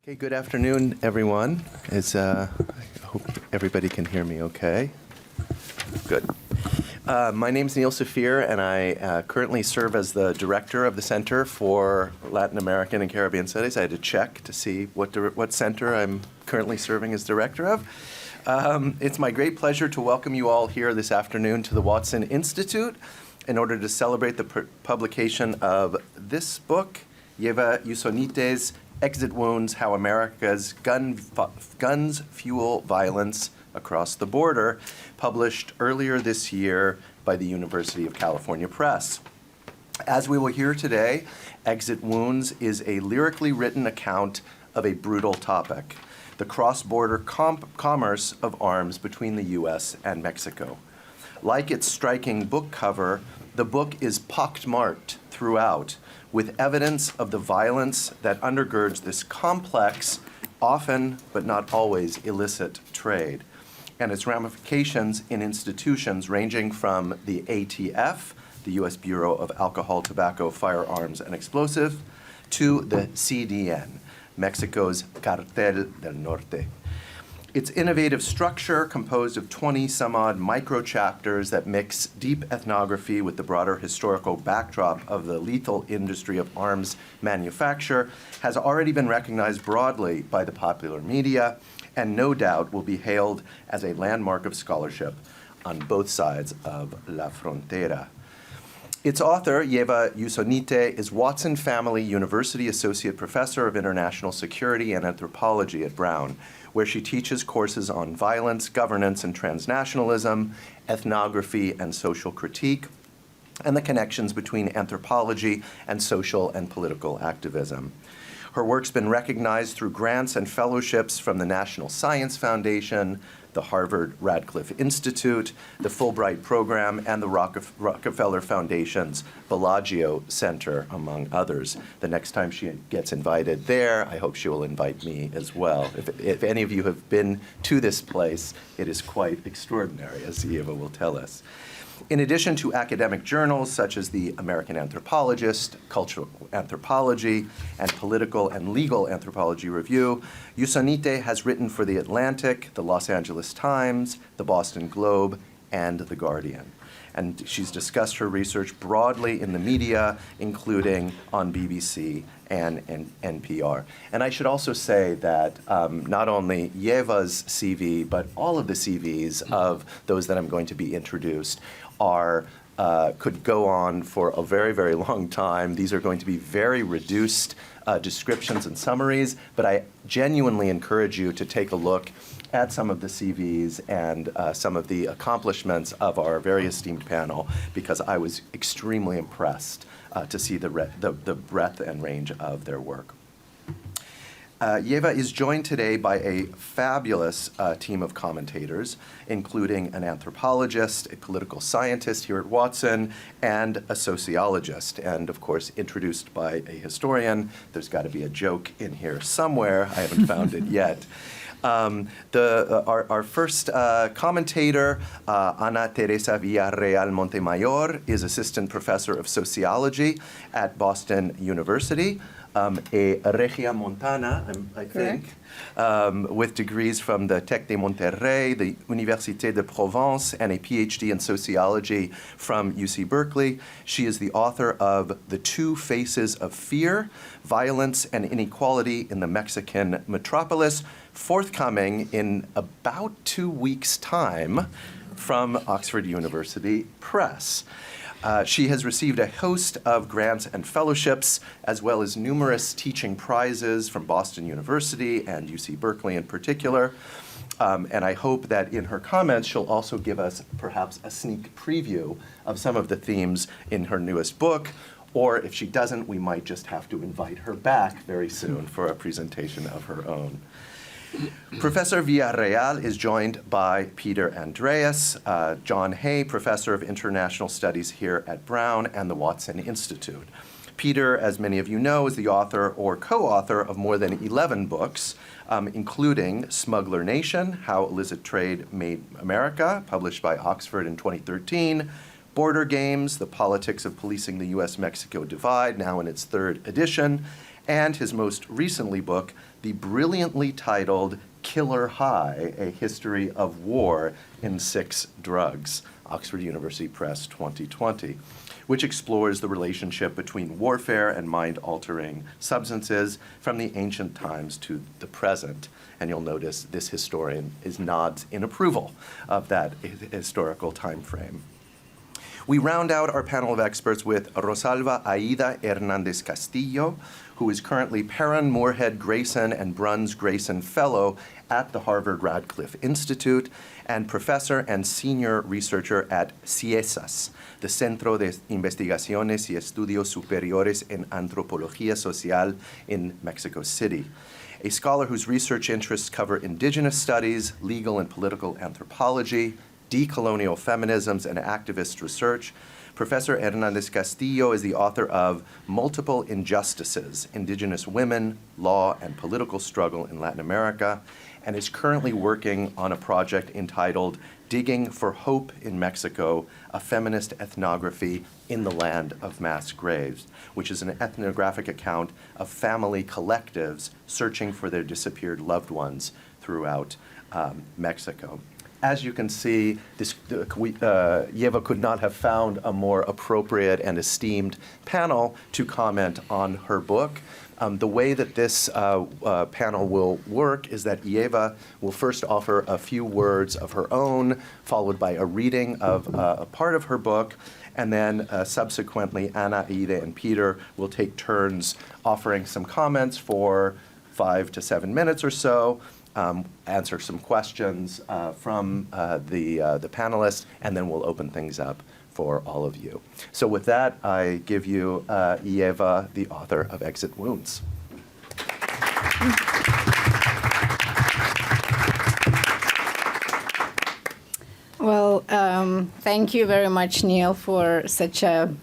Okay, good afternoon, everyone. I hope everybody can hear me okay. Good. My name is Neil Safier, and I currently serve as the director of the Center for Latin American and Caribbean Studies. I had to check to see what center I'm currently serving as director of. It's my great pleasure to welcome you all here this afternoon to the Watson Institute in order to celebrate the publication of this book, Ieva Jusionyte's Exit Wounds: How America's Guns Fuel Violence Across the Border, published earlier this year by the University of California Press. As we will hear today, Exit Wounds is a lyrically written account of a brutal topic: the cross-border commerce of arms between the U.S. and Mexico. Like its striking book cover, the book is pockmarked throughout with evidence of the violence that undergirds this complex, often but not always illicit trade, and its ramifications in institutions ranging from the ATF, the U.S. Bureau of Alcohol, Tobacco, Firearms, and Explosive, to the CDN, Mexico's Cartel del Norte. Its innovative structure, composed of 20-some-odd micro-chapters that mix deep ethnography with the broader historical backdrop of the lethal industry of arms manufacture, has already been recognized broadly by the popular media, and no doubt will be hailed as a landmark of scholarship on both sides of La Frontera. Its author, Ieva Jusionyte, is Watson Family University Associate Professor of International Security and Anthropology at Brown, where she teaches courses on violence, governance, and transnationalism, ethnography, and social critique, and the connections between anthropology and social and political activism. Her work's been recognized through grants and fellowships from the National Science Foundation, the Harvard Radcliffe Institute, the Fulbright Program, and the Rockefeller Foundation's Bellagio Center, among others. The next time she gets invited there, I hope she will invite me as well. If any of you have been to this place, it is quite extraordinary, as Ieva will tell us. In addition to academic journals such as the American Anthropologist, Cultural Anthropology, and Political and Legal Anthropology Review, Jusionyte has written for The Atlantic, the Los Angeles Times, the Boston Globe, and the Guardian. And she's discussed her research broadly in the media, including on BBC and NPR. And I should also say that not only Ieva's CV, but all of the CVs of those that I'm going to be introduced could go on for a very, very long time. These are going to be very reduced descriptions and summaries, but I genuinely encourage you to take a look at some of the CVs and some of the accomplishments of our very esteemed panel, because I was extremely impressed to see the breadth and range of their work. Ieva is joined today by a fabulous team of commentators, including an anthropologist, a political scientist here at Watson, and a sociologist, and of course introduced by a historian. There's got to be a joke in here somewhere. I haven't found it yet. Our first commentator, Ana Teresa Villarreal Montemayor, is assistant professor of sociology at Boston University, a Regia Montana, I think, with degrees from the Tec de Monterrey, the Université de Provence, and a PhD in sociology from UC Berkeley. She is the author of The Two Faces of Fear: Violence and Inequality in the Mexican Metropolis, forthcoming in about 2 weeks' time from Oxford University Press. She has received a host of grants and fellowships, as well as numerous teaching prizes from Boston University and UC Berkeley in particular. And I hope that in her comments, she'll also give us perhaps a sneak preview of some of the themes in her newest book. Or if she doesn't, we might just have to invite her back very soon for a presentation of her own. Professor Villarreal is joined by Peter Andreas, John Hay, Professor of International Studies here at Brown and the Watson Institute. Peter, as many of you know, is the author or co-author of more than 11 books, including Smuggler Nation: How Illicit Trade Made America, published by Oxford in 2013, Border Games: The Politics of Policing the U.S.-Mexico Divide, now in its 3rd edition, and his most recently book, the brilliantly titled Killer High, A History of War in 6 Drugs, Oxford University Press 2020, which explores the relationship between warfare and mind-altering substances from the ancient times to the present. And you'll notice this historian nods in approval of that historical time frame. We round out our panel of experts with Rosalva Aída Hernández Castillo, who is currently Perrin, Moorhead, Grayson, and Bruns Grayson Fellow at the Harvard Radcliffe Institute, and professor and senior researcher at CIESAS, the Centro de Investigaciones y Estudios Superiores en Antropología Social in Mexico City. A scholar whose research interests cover indigenous studies, legal and political anthropology, decolonial feminisms, and activist research. Professor Hernández Castillo is the author of Multiple Injustices, Indigenous Women, Law, and Political Struggle in Latin America, and is currently working on a project entitled Digging for Hope in Mexico, a Feminist Ethnography in the Land of Mass Graves, which is an ethnographic account of family collectives searching for their disappeared loved ones throughout Mexico. As you can see, Ieva could not have found a more appropriate and esteemed panel to comment on her book. The way that this panel will work is that Ieva will first offer a few words of her own, followed by a reading of a part of her book, and then subsequently Anna, Aída, and Peter will take turns offering some comments for 5 to 7 minutes or so, answer some questions from the panelists, and then we'll open things up for all of you. So with that, I give you Ieva, the author of Exit Wounds. Well, thank you very much, Neil, for such a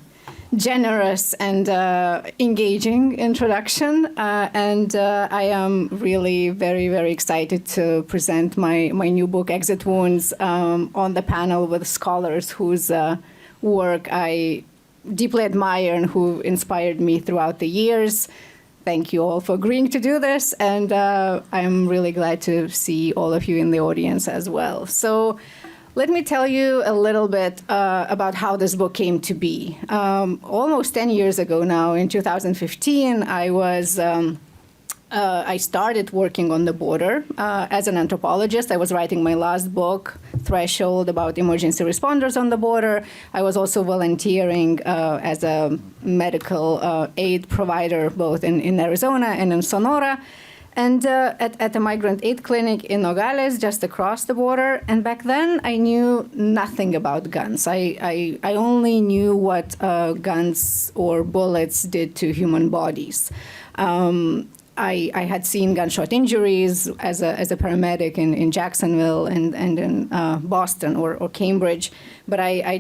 generous and engaging introduction. And I am really very, very excited to present my new book, Exit Wounds, on the panel with scholars whose work I deeply admire and who inspired me throughout the years. Thank you all for agreeing to do this, and I'm really glad to see all of you in the audience as well. So let me tell you a little bit about how this book came to be. Almost 10 years ago now, in 2015, I started working on the border as an anthropologist. I was writing my last book, Threshold, about emergency responders on the border. I was also volunteering as a medical aid provider, both in Arizona and in Sonora, and at a migrant aid clinic in Nogales, just across the border. And back then, I knew nothing about guns. I only knew what guns or bullets did to human bodies. I had seen gunshot injuries as a paramedic in Jacksonville and in Boston or Cambridge, but I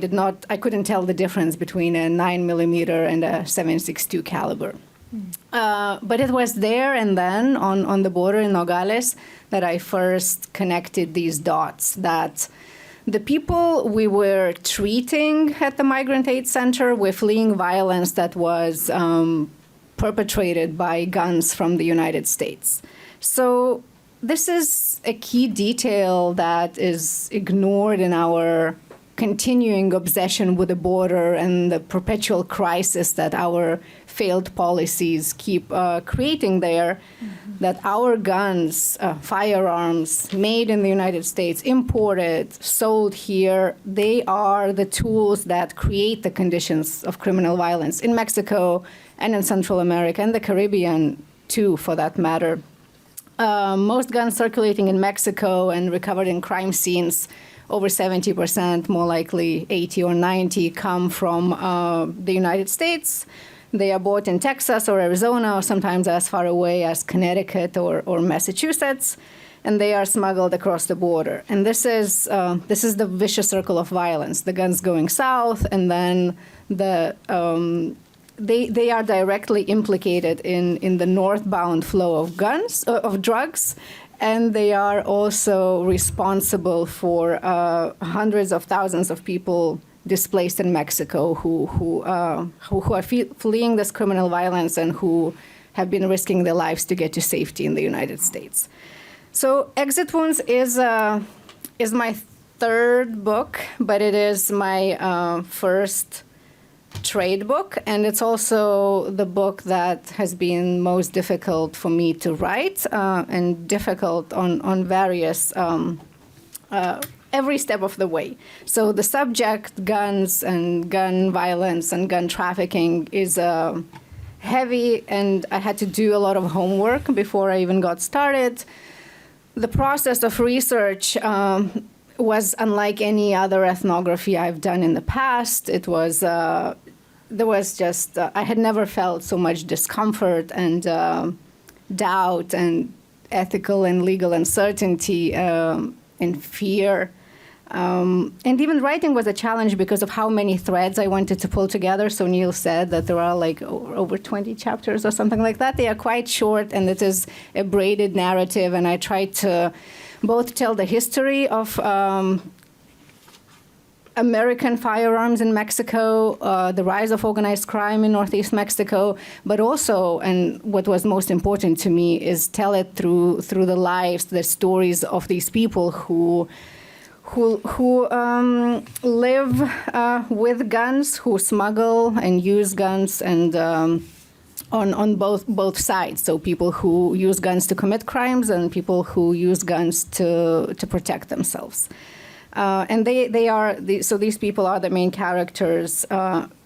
couldn't tell the difference between a 9mm and a 7.62 caliber. But it was there and then on the border in Nogales that I first connected these dots, that the people we were treating at the Migrant Aid Center were fleeing violence that was perpetrated by guns from the United States. So this is a key detail that is ignored in our continuing obsession with the border and the perpetual crisis that our failed policies keep creating there, that our guns, firearms made in the United States, imported, sold here, they are the tools that create the conditions of criminal violence in Mexico and in Central America and the Caribbean, too, for that matter. Most guns circulating in Mexico and recovered in crime scenes, over 70%, more likely 80 or 90, come from the United States. They are bought in Texas or Arizona, or sometimes as far away as Connecticut or Massachusetts, and they are smuggled across the border. And this is the vicious circle of violence. The guns going south, and then they are directly implicated in the northbound flow of drugs, and they are also responsible for hundreds of thousands of people displaced in Mexico who are fleeing this criminal violence and who have been risking their lives to get to safety in the United States. So Exit Wounds is my third book, but it is my first trade book, and it's also the book that has been most difficult for me to write, and difficult on various every step of the way. So the subject, guns and gun violence and gun trafficking, is heavy, and I had to do a lot of homework before I even got started. The process of research was unlike any other ethnography I've done in the past. It was, there was just, I had never felt so much discomfort and doubt and ethical and legal uncertainty and fear. And even writing was a challenge because of how many threads I wanted to pull together. So Neil said that there are like over 20 chapters or something like that. They are quite short, and it is a braided narrative. And I tried to both tell the history of American firearms in Mexico, the rise of organized crime in Northeast Mexico, but also, and what was most important to me, is tell it through the lives, the stories of these people who live with guns, who smuggle and use guns, and on both sides. So people who use guns to commit crimes and people who use guns to protect themselves. And so these people are the main characters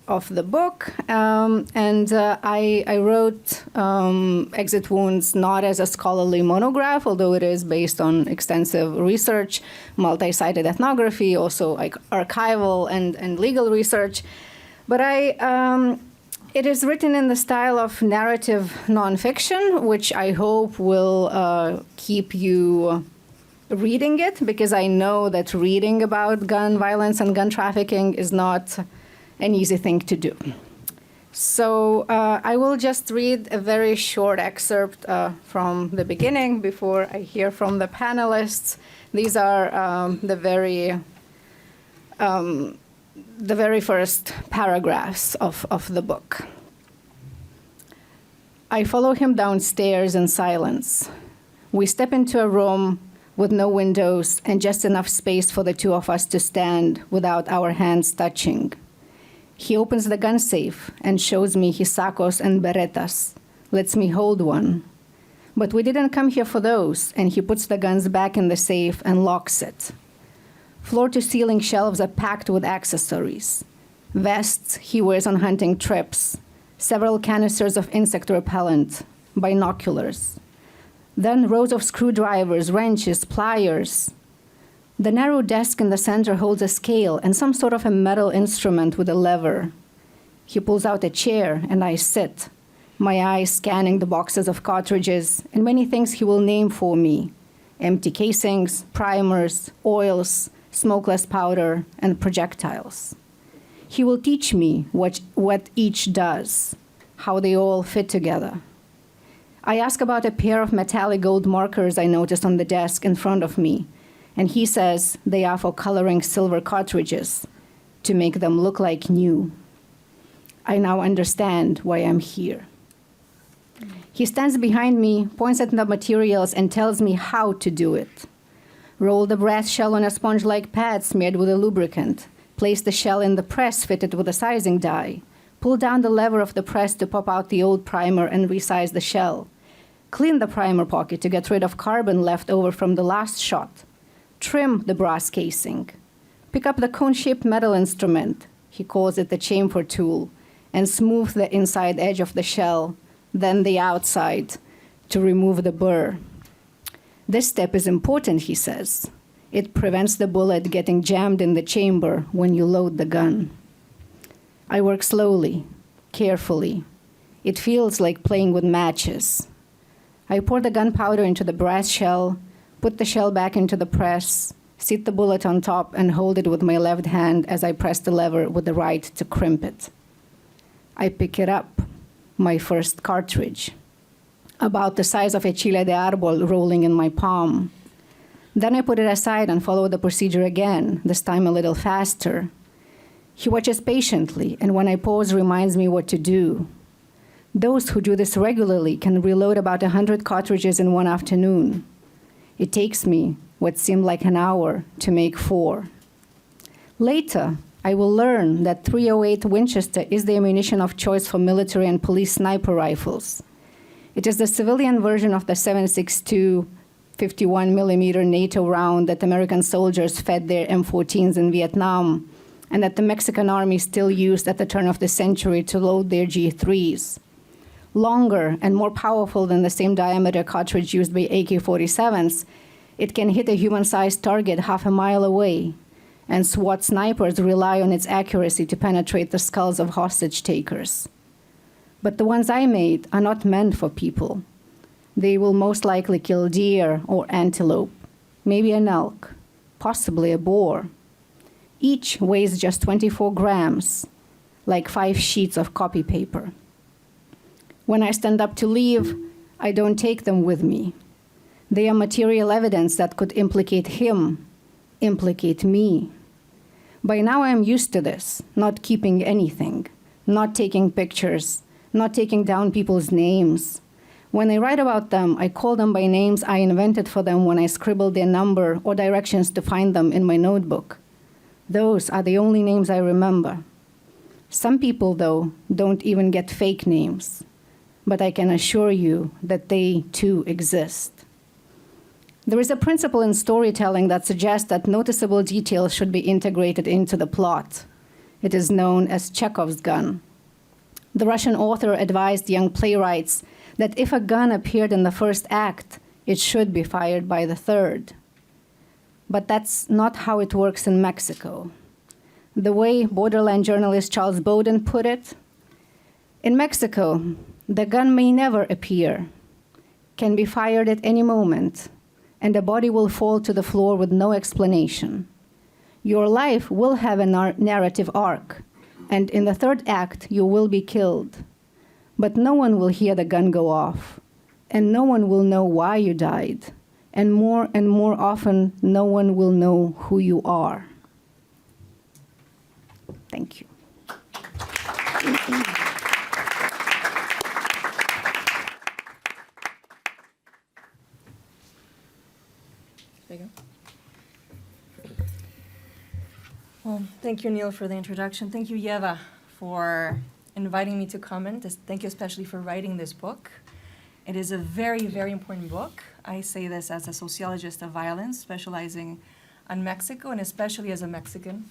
of the book. And I wrote Exit Wounds not as a scholarly monograph, although it is based on extensive research, multi-sided ethnography, also like archival and legal research. But it is written in the style of narrative nonfiction, which I hope will keep you reading it, because I know that reading about gun violence and gun trafficking is not an easy thing to do. So I will just read a very short excerpt from the beginning before I hear from the panelists. These are the very first paragraphs of the book. I follow him downstairs in silence. We step into a room with no windows and just enough space for the two of us to stand without our hands touching. He opens the gun safe and shows me his sacos and beretas, lets me hold one. But we didn't come here for those, and he puts the guns back in the safe and locks it. Floor-to-ceiling shelves are packed with accessories. Vests he wears on hunting trips, several canisters of insect repellent, binoculars. Then rows of screwdrivers, wrenches, pliers. The narrow desk in the center holds a scale and some sort of a metal instrument with a lever. He pulls out a chair, and I sit, my eyes scanning the boxes of cartridges and many things he will name for me: empty casings, primers, oils, smokeless powder, and projectiles. He will teach me what each does, how they all fit together. I ask about a pair of metallic gold markers I noticed on the desk in front of me, and he says they are for coloring silver cartridges to make them look like new. I now understand why I'm here. He stands behind me, points at the materials, and tells me how to do it. Roll the brass shell on a sponge-like pad smeared with a lubricant. Place the shell in the press fitted with a sizing die. Pull down the lever of the press to pop out the old primer and resize the shell. Clean the primer pocket to get rid of carbon left over from the last shot. Trim the brass casing. Pick up the cone-shaped metal instrument, he calls it the chamfer tool, and smooth the inside edge of the shell, then the outside, to remove the burr. This step is important, he says. It prevents the bullet getting jammed in the chamber when you load the gun. I work slowly, carefully. It feels like playing with matches. I pour the gunpowder into the brass shell, put the shell back into the press, seat the bullet on top, and hold it with my left hand as I press the lever with the right to crimp it. I pick it up, my first cartridge, about the size of a chile de árbol rolling in my palm. Then I put it aside and follow the procedure again, this time a little faster. He watches patiently, and when I pause, reminds me what to do. Those who do this regularly can reload about 100 cartridges in one afternoon. It takes me what seemed like an hour to make 4. Later, I will learn that .308 Winchester is the ammunition of choice for military and police sniper rifles. It is the civilian version of the .762 51mm NATO round that American soldiers fed their M14s in Vietnam, and that the Mexican army still used at the turn of the century to load their G3s. Longer and more powerful than the same diameter cartridge used by AK-47s, it can hit a human-sized target half a mile away, and SWAT snipers rely on its accuracy to penetrate the skulls of hostage takers. But the ones I made are not meant for people. They will most likely kill deer or antelope, maybe an elk, possibly a boar. Each weighs just 24 grams, like 5 sheets of copy paper. When I stand up to leave, I don't take them with me. They are material evidence that could implicate him, implicate me. By now I am used to this, not keeping anything, not taking pictures, not taking down people's names. When I write about them, I call them by names I invented for them when I scribbled their number or directions to find them in my notebook. Those are the only names I remember. Some people, though, don't even get fake names. But I can assure you that they, too, exist. There is a principle in storytelling that suggests that noticeable details should be integrated into the plot. It is known as Chekhov's gun. The Russian author advised young playwrights that if a gun appeared in the first act, it should be fired by the third. But that's not how it works in Mexico. The way borderland journalist Charles Bowden put it, in Mexico, the gun may never appear, can be fired at any moment, and the body will fall to the floor with no explanation. Your life will have a narrative arc, and in the third act, you will be killed. But no one will hear the gun go off, and no one will know why you died, and more often, no one will know who you are. Thank you. There you go. Well, thank you, Neil, for the introduction. Thank you, Ieva, for inviting me to comment. Thank you especially for writing this book. It is a very, very important book. I say this as a sociologist of violence, specializing on Mexico, and especially as a Mexican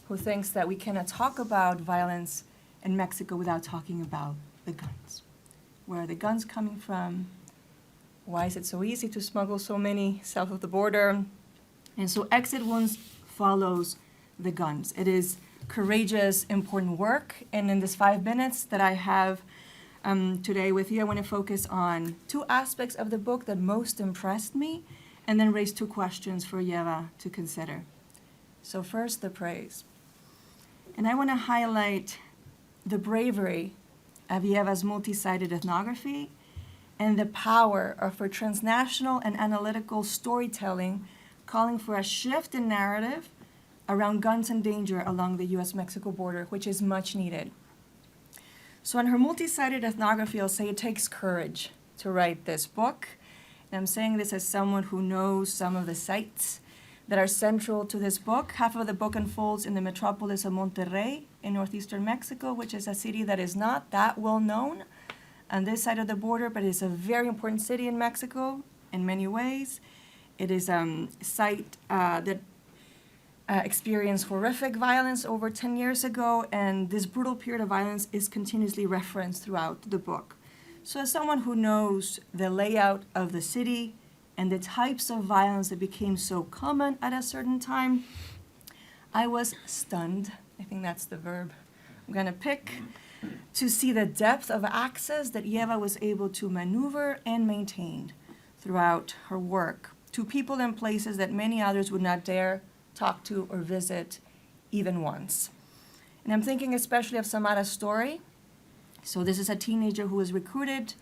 who thinks that we cannot talk about violence in Mexico without talking about the guns. Where are the guns coming from? Why is it so easy to smuggle so many south of the border? And so Exit Wounds follows the guns. It is courageous, important work. And in this 5 minutes that I have today with you, I want to focus on 2 aspects of the book that most impressed me, and then raise 2 questions for Ieva to consider. So first, the praise. And I want to highlight the bravery of Ieva's multi-sided ethnography and the power of her transnational and analytical storytelling, calling for a shift in narrative around guns and danger along the US-Mexico border, which is much needed. So in her multi-sided ethnography, I'll say it takes courage to write this book. And I'm saying this as someone who knows some of the sites that are central to this book. Half of the book unfolds in the metropolis of Monterrey in northeastern Mexico, which is a city that is not that well known on this side of the border, but it's a very important city in Mexico in many ways. It is a site that experienced horrific violence over 10 years ago, and this brutal period of violence is continuously referenced throughout the book. So as someone who knows the layout of the city and the types of violence that became so common at a certain time, I was stunned. I think that's the verb I'm gonna pick, to see the depth of access that Ieva was able to maneuver and maintain throughout her work to people and places that many others would not dare talk to or visit even once. And I'm thinking especially of Samara's story. So this is a teenager who was recruited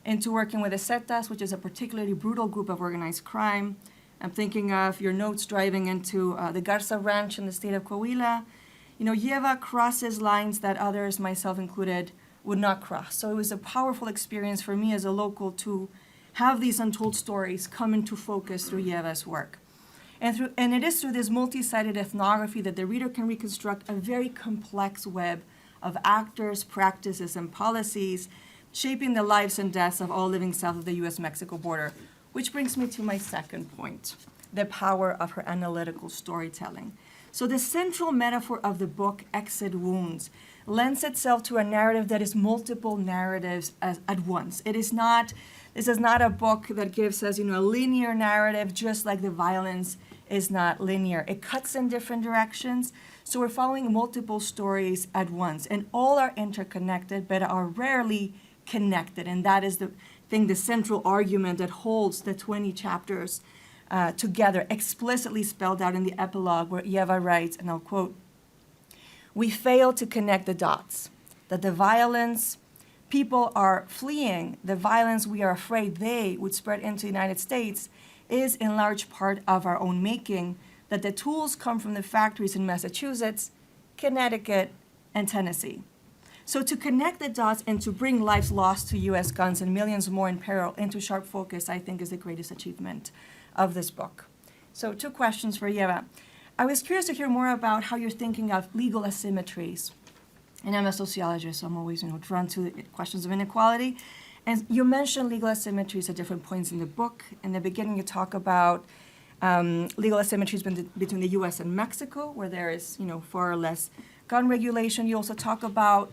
into working with the CIESAS, which is a particularly brutal group of organized crime. I'm thinking of your notes driving into the Garza Ranch in the state of Coahuila. You know, Ieva crosses lines that others, myself included, would not cross. So it was a powerful experience for me as a local to have these untold stories come into focus through Ieva's work. And it is through this multi-sided ethnography that the reader can reconstruct a very complex web of actors, practices, and policies shaping the lives and deaths of all living south of the US-Mexico border. Which brings me to my second point, the power of her analytical storytelling. So the central metaphor of the book, Exit Wounds, lends itself to a narrative that is multiple narratives at once. This is not a book that gives us, a linear narrative, just like the violence is not linear. It cuts in different directions, so we're following multiple stories at once, and all are interconnected, but are rarely connected, and that is the central argument that holds the 20 chapters together, explicitly spelled out in the epilogue, where Ieva writes, and I'll quote, "We fail to connect the dots, that the violence people are fleeing, the violence we are afraid they would spread into the United States, is in large part of our own making, that the tools come from the factories in Massachusetts, Connecticut, and Tennessee." So to connect the dots and to bring lives lost to US guns and millions more in peril into sharp focus, I think is the greatest achievement of this book. So 2 questions for Ieva. I was curious to hear more about how you're thinking of legal asymmetries. And I'm a sociologist, so I'm always drawn to questions of inequality. And you mentioned legal asymmetries at different points in the book. In the beginning, you talk about legal asymmetries between the US and Mexico, where there is far less gun regulation. You also talk about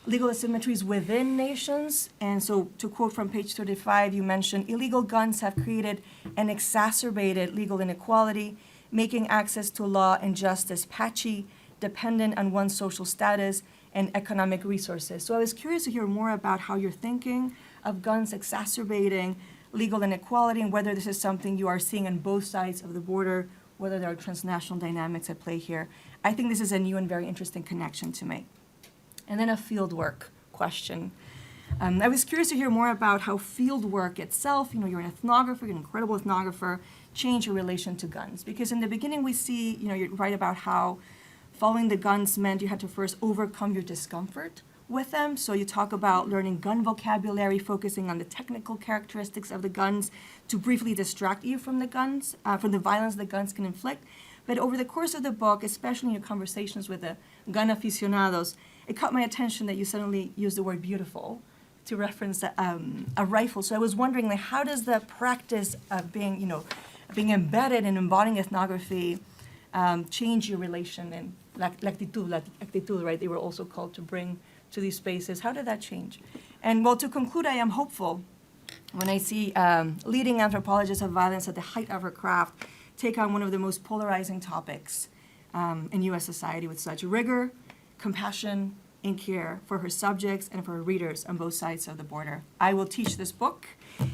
legal asymmetries within nations. And so to quote from page 35, you mentioned illegal guns have created an exacerbated legal inequality, making access to law and justice patchy, dependent on one's social status and economic resources. So I was curious to hear more about how you're thinking of guns exacerbating legal inequality, and whether this is something you are seeing on both sides of the border, whether there are transnational dynamics at play here. I think this is a new and very interesting connection to make. And then a fieldwork question. I was curious to hear more about how fieldwork itself, you're an ethnographer, you're an incredible ethnographer, change your relation to guns. Because in the beginning we see, you write about how following the guns meant you had to first overcome your discomfort with them. So you talk about learning gun vocabulary, focusing on the technical characteristics of the guns to briefly distract you from the guns, from the violence the guns can inflict. But over the course of the book, especially in your conversations with the gun aficionados, it caught my attention that you suddenly used the word beautiful to reference a rifle. So I was wondering, how does the practice of being embedded and embodying ethnography change your relation and l'actitud, right? They were also called to bring to these spaces. How did that change? And well, to conclude, I am hopeful when I see leading anthropologists of violence at the height of her craft take on one of the most polarizing topics in U.S. society with such rigor, compassion, and care for her subjects and for her readers on both sides of the border. I will teach this book,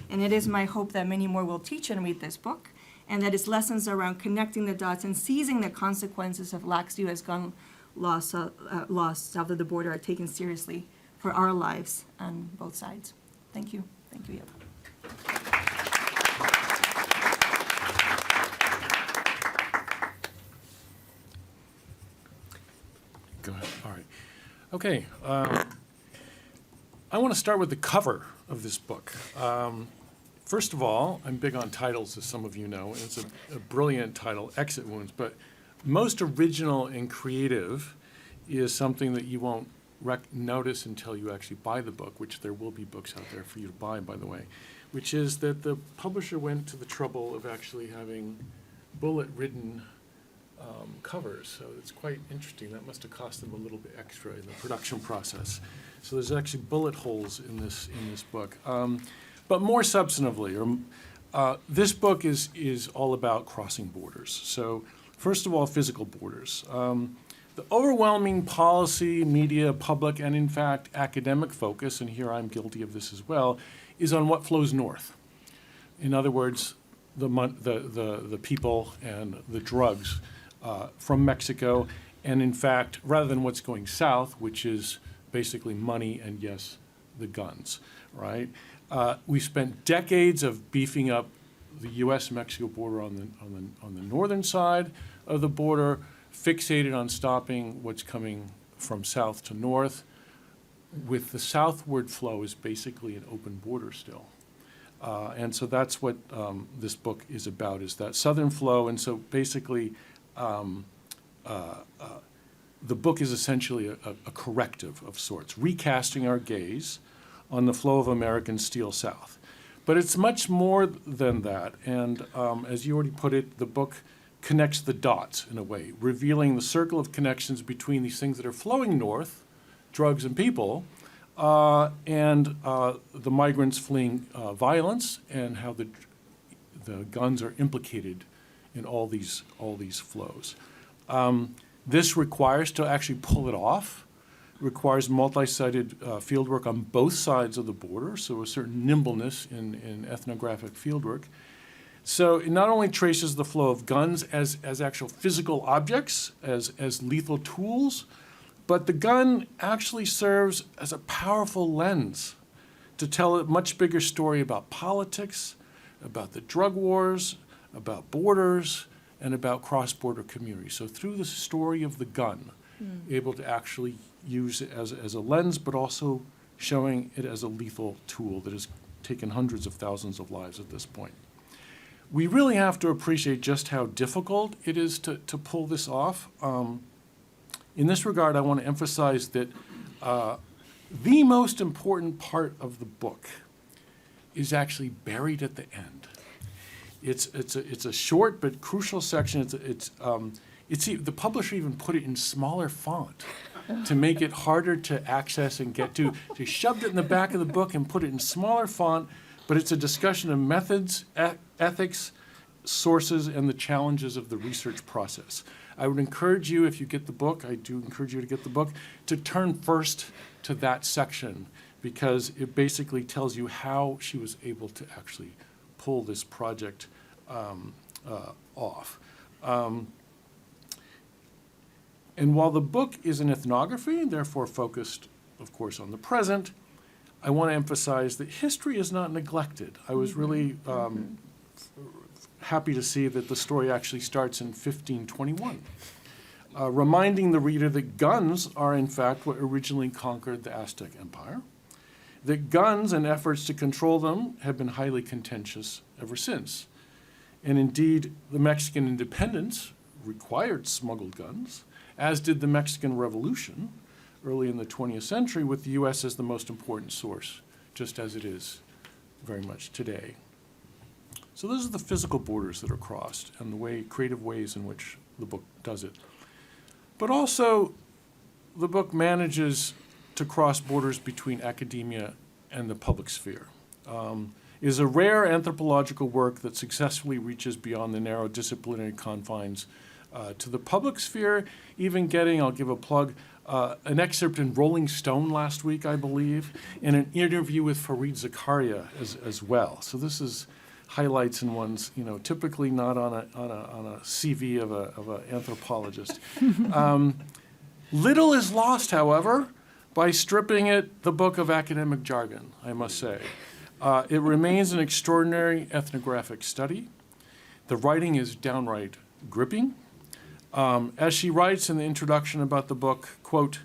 and it is my hope that many more will teach and read this book, and that its lessons around connecting the dots and seizing the consequences of lax U.S. gun laws south of the border are taken seriously for our lives on both sides. Thank you. Thank you, Ieva. Go ahead. All right. Okay. I want to start with the cover of this book. First of all, I'm big on titles, as some of you know. It's a brilliant title, Exit Wounds. But most original and creative is something that you won't notice until you actually buy the book, which there will be books out there for you to buy, by the way, which is that the publisher went to the trouble of actually having bullet-ridden covers. So it's quite interesting. That must have cost them a little bit extra in the production process. So there's actually bullet holes in this book. But more substantively, this book is all about crossing borders. So first of all, physical borders. The overwhelming policy, media, public, and in fact academic focus, and here I'm guilty of this as well, is on what flows north. In other words, the people and the drugs from Mexico, and in fact, rather than what's going south, which is basically money and yes, the guns, right? We spent decades of beefing up the U.S.-Mexico border on the northern side of the border, fixated on stopping what's coming from south to north. with the southward flow is basically an open border still. And so that's what this book is about, is that southern flow. And so basically, the book is essentially a corrective of sorts, recasting our gaze on the flow of American steel south. But it's much more than that. And as you already put it, the book connects the dots in a way, revealing the circle of connections between these things that are flowing north, drugs and people, and the migrants fleeing violence, and how the guns are implicated in all these flows. This requires, to actually pull it off, requires multi-sided fieldwork on both sides of the border, so a certain nimbleness in ethnographic fieldwork. So it not only traces the flow of guns as actual physical objects, as lethal tools, but the gun actually serves as a powerful lens to tell a much bigger story about politics, about the drug wars, about borders, and about cross-border communities. So through the story of the gun, able to actually use it as a lens, but also showing it as a lethal tool that has taken hundreds of thousands of lives at this point. We really have to appreciate just how difficult it is to pull this off. In this regard, I want to emphasize that the most important part of the book is actually buried at the end. It's a short but crucial section. The publisher even put it in smaller font to make it harder to access and get to. They shoved it in the back of the book and put it in smaller font, but it's a discussion of methods, ethics, sources, and the challenges of the research process. I would encourage you, if you get the book, I do encourage you to get the book, to turn first to that section, because it basically tells you how she was able to actually pull this project off. And while the book is an ethnography, therefore focused, of course, on the present, I want to emphasize that history is not neglected. I was really happy to see that the story actually starts in 1521, reminding the reader that guns are, in fact, what originally conquered the Aztec Empire, that guns and efforts to control them have been highly contentious ever since. And indeed, the Mexican independence required smuggled guns, as did the Mexican Revolution early in the 20th century, with the U.S. as the most important source, just as it is very much today. So those are the physical borders that are crossed and the creative ways in which the book does it. But also, the book manages to cross borders between academia and the public sphere. Is a rare anthropological work that successfully reaches beyond the narrow disciplinary confines to the public sphere, even getting, I'll give a plug, an excerpt in Rolling Stone last week, I believe, and an interview with Fareed Zakaria as well. So this is highlights in one's, typically not on a CV of an anthropologist. Little is lost, however, by stripping it the book of academic jargon, I must say. It remains an extraordinary ethnographic study. The writing is downright gripping. As she writes in the introduction about the book, quote,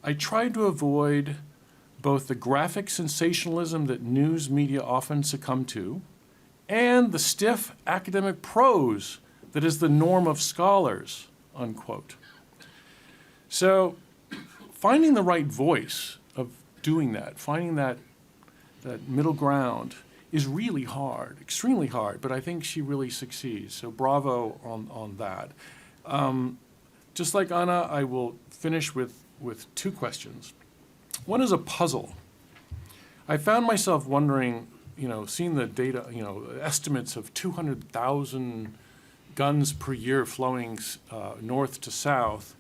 "I tried to avoid both the graphic sensationalism that news media often succumb to and the stiff academic prose that is the norm of scholars," unquote. So finding the right voice of doing that, finding that middle ground is really hard, extremely hard, but I think she really succeeds. So bravo on that. Just like Anna, I will finish with two questions. One is a puzzle. I found myself wondering, seeing the data, estimates of 200,000 guns per year flowing north to south.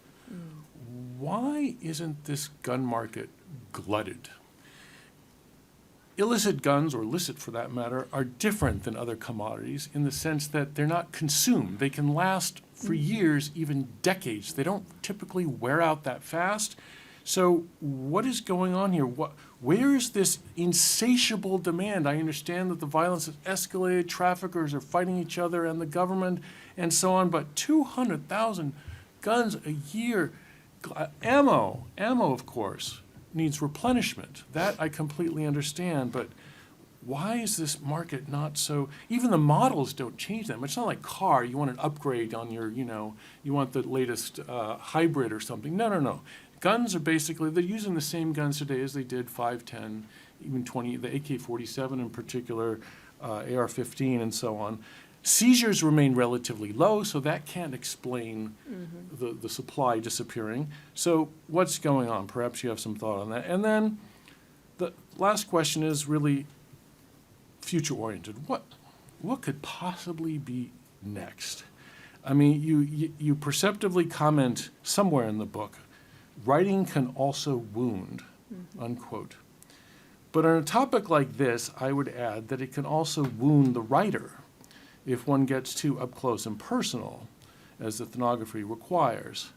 Why isn't this gun market glutted? Illicit guns, or illicit for that matter, are different than other commodities in the sense that they're not consumed. They can last for years, even decades. They don't typically wear out that fast. So what is going on here? Where is this insatiable demand? I understand that the violence has escalated, traffickers are fighting each other and the government and so on, but 200,000 guns a year, ammo, of course, needs replenishment. That I completely understand, but why is this market not so, even the models don't change that much. It's not like car, you want an upgrade on your, you want the latest hybrid or something. No. Guns are basically, they're using the same guns today as they did 5, 10, even 20, the AK-47 in particular, AR-15 and so on. Seizures remain relatively low, so that can't explain the supply disappearing. So what's going on? Perhaps you have some thought on that. And then the last question is really future-oriented. What could possibly be next? I mean, you perceptively comment somewhere in the book, writing can also wound, unquote. But on a topic like this, I would add that it can also wound the writer if one gets too up close and personal, as ethnography requires.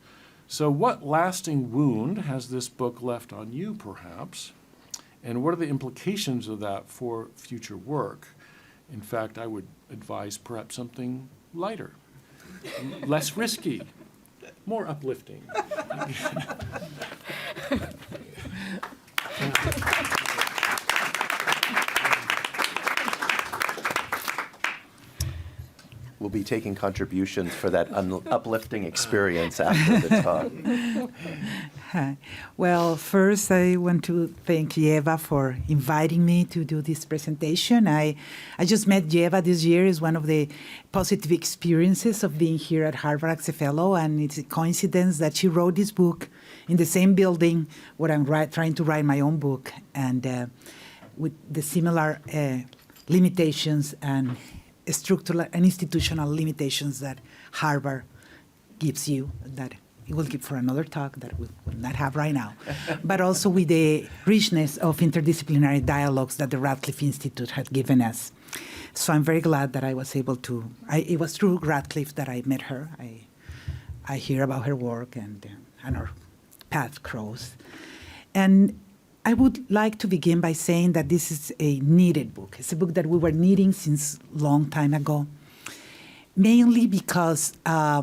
So what lasting wound has this book left on you, perhaps? And what are the implications of that for future work? In fact, I would advise perhaps something lighter, less risky, more uplifting. We'll be taking contributions for that uplifting experience after the talk. Hi. Well, first I want to thank Ieva for inviting me to do this presentation. I just met Ieva this year. It's one of the positive experiences of being here at Harvard as a fellow, and it's a coincidence that she wrote this book in the same building where I'm trying to write my own book, and with the similar limitations and structural and institutional limitations that Harvard gives you, that it will give for another talk that we will not have right now, but also with the richness of interdisciplinary dialogues that the Radcliffe Institute had given us. So I'm very glad that I was able to, it was through Radcliffe that I met her. I hear about her work and our path crossed. And I would like to begin by saying that this is a needed book. It's a book that we were needing since a long time ago, mainly because a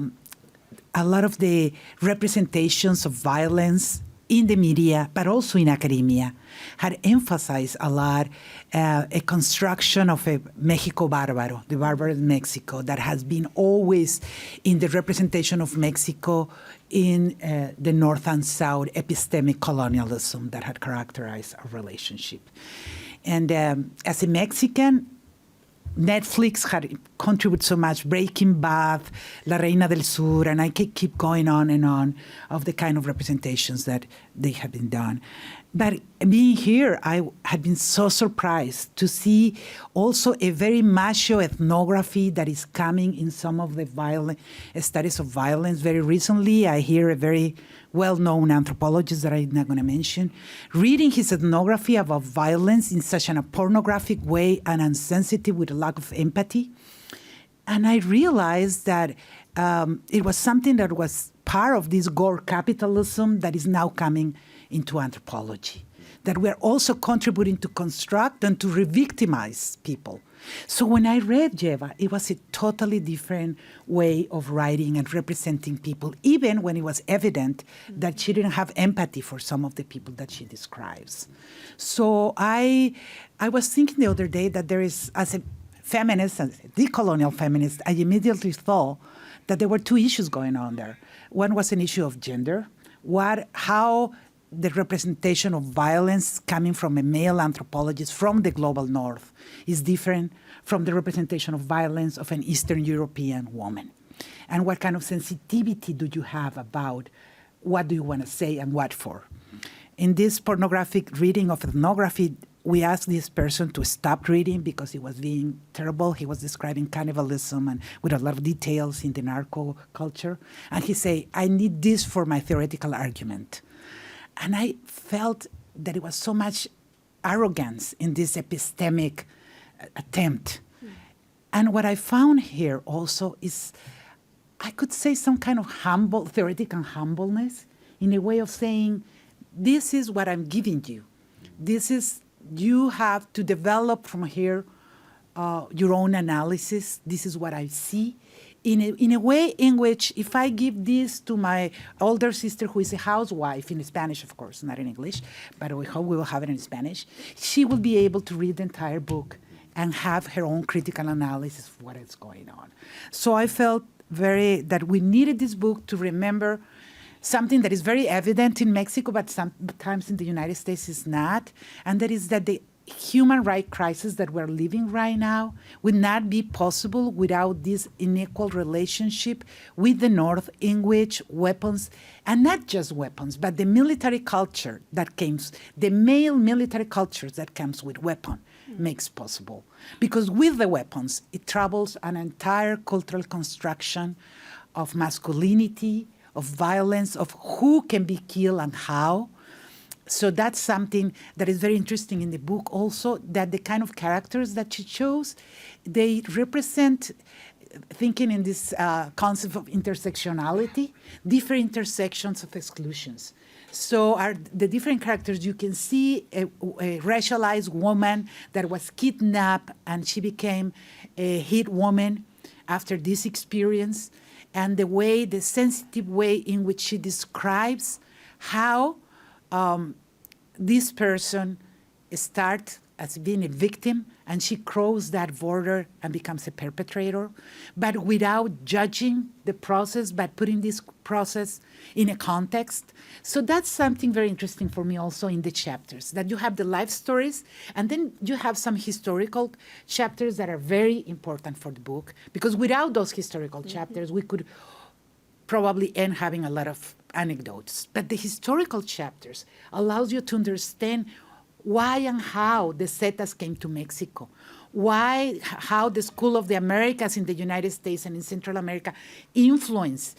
lot of the representations of violence in the media, but also in academia, had emphasized a lot a construction of a Mexico bárbaro, the barbar of Mexico, that has been always in the representation of Mexico in the North and South epistemic colonialism that had characterized our relationship. And as a Mexican, Netflix had contributed so much, Breaking Bad, La Reina del Sur, and I could keep going on and on of the kind of representations that they have been done. But being here, I had been so surprised to see also a very macho ethnography that is coming in some of the studies of violence. Very recently, I hear a very well-known anthropologist that I'm not going to mention, reading his ethnography about violence in such a pornographic way and insensitive with a lack of empathy. And I realized that it was something that was part of this gore capitalism that is now coming into anthropology, that we're also contributing to construct and to re-victimize people. So when I read Ieva, it was a totally different way of writing and representing people, even when it was evident that she didn't have empathy for some of the people that she describes. So I was thinking the other day that there is, as a feminist, as a decolonial feminist, I immediately thought that there were two issues going on there. One was an issue of gender, how the representation of violence coming from a male anthropologist from the global north is different from the representation of violence of an Eastern European woman. And what kind of sensitivity do you have about what do you want to say and what for? In this pornographic reading of ethnography, we asked this person to stop reading because it was being terrible. He was describing cannibalism and with a lot of details in the narco culture. And he said, I need this for my theoretical argument. And I felt that it was so much arrogance in this epistemic attempt. And what I found here also is, I could say some kind of theoretical humbleness in a way of saying, this is what I'm giving you. You have to develop from here your own analysis. This is what I see. in a way in which if I give this to my older sister who is a housewife, in Spanish, of course, not in English, but we hope we will have it in Spanish, she will be able to read the entire book and have her own critical analysis of what is going on. So I felt that we needed this book to remember something that is very evident in Mexico, but sometimes in the United States is not, and that is that the human rights crisis that we're living right now would not be possible without this unequal relationship with the North, in which weapons, and not just weapons, but the military culture that comes, the male military culture that comes with weapon, makes possible. Because with the weapons, it troubles an entire cultural construction of masculinity, of violence, of who can be killed and how. So that's something that is very interesting in the book also, that the kind of characters that she chose, they represent, thinking in this concept of intersectionality, different intersections of exclusions. So are the different characters, you can see a racialized woman that was kidnapped and she became a hit woman after this experience, and the sensitive way in which she describes how this person starts as being a victim and she crosses that border and becomes a perpetrator, but without judging the process, but putting this process in a context. So that's something very interesting for me also in the chapters, that you have the life stories, and then you have some historical chapters that are very important for the book, because without those historical chapters, we could probably end having a lot of anecdotes. But the historical chapters allows you to understand why and how the CIESAS came to Mexico, how the School of the Americas in the United States and in Central America influenced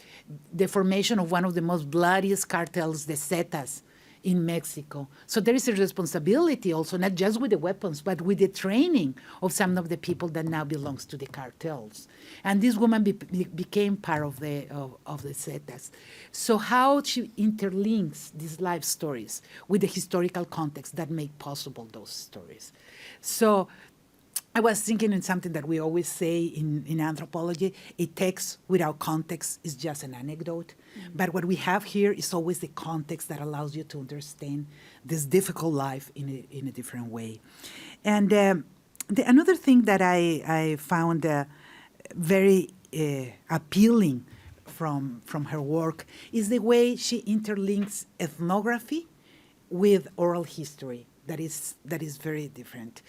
the formation of one of the most bloodiest cartels, the CIESAS, in Mexico. So there is a responsibility also, not just with the weapons, but with the training of some of the people that now belongs to the cartels. And this woman became part of the CIESAS. So how she interlinks these life stories with the historical context that make possible those stories. So I was thinking in something that we always say in anthropology, a text without context is just an anecdote. Mm-hmm. But what we have here is always the context that allows you to understand this difficult life in a different way. And another thing that I found very appealing from her work is the way she interlinks ethnography with oral history. That is very different.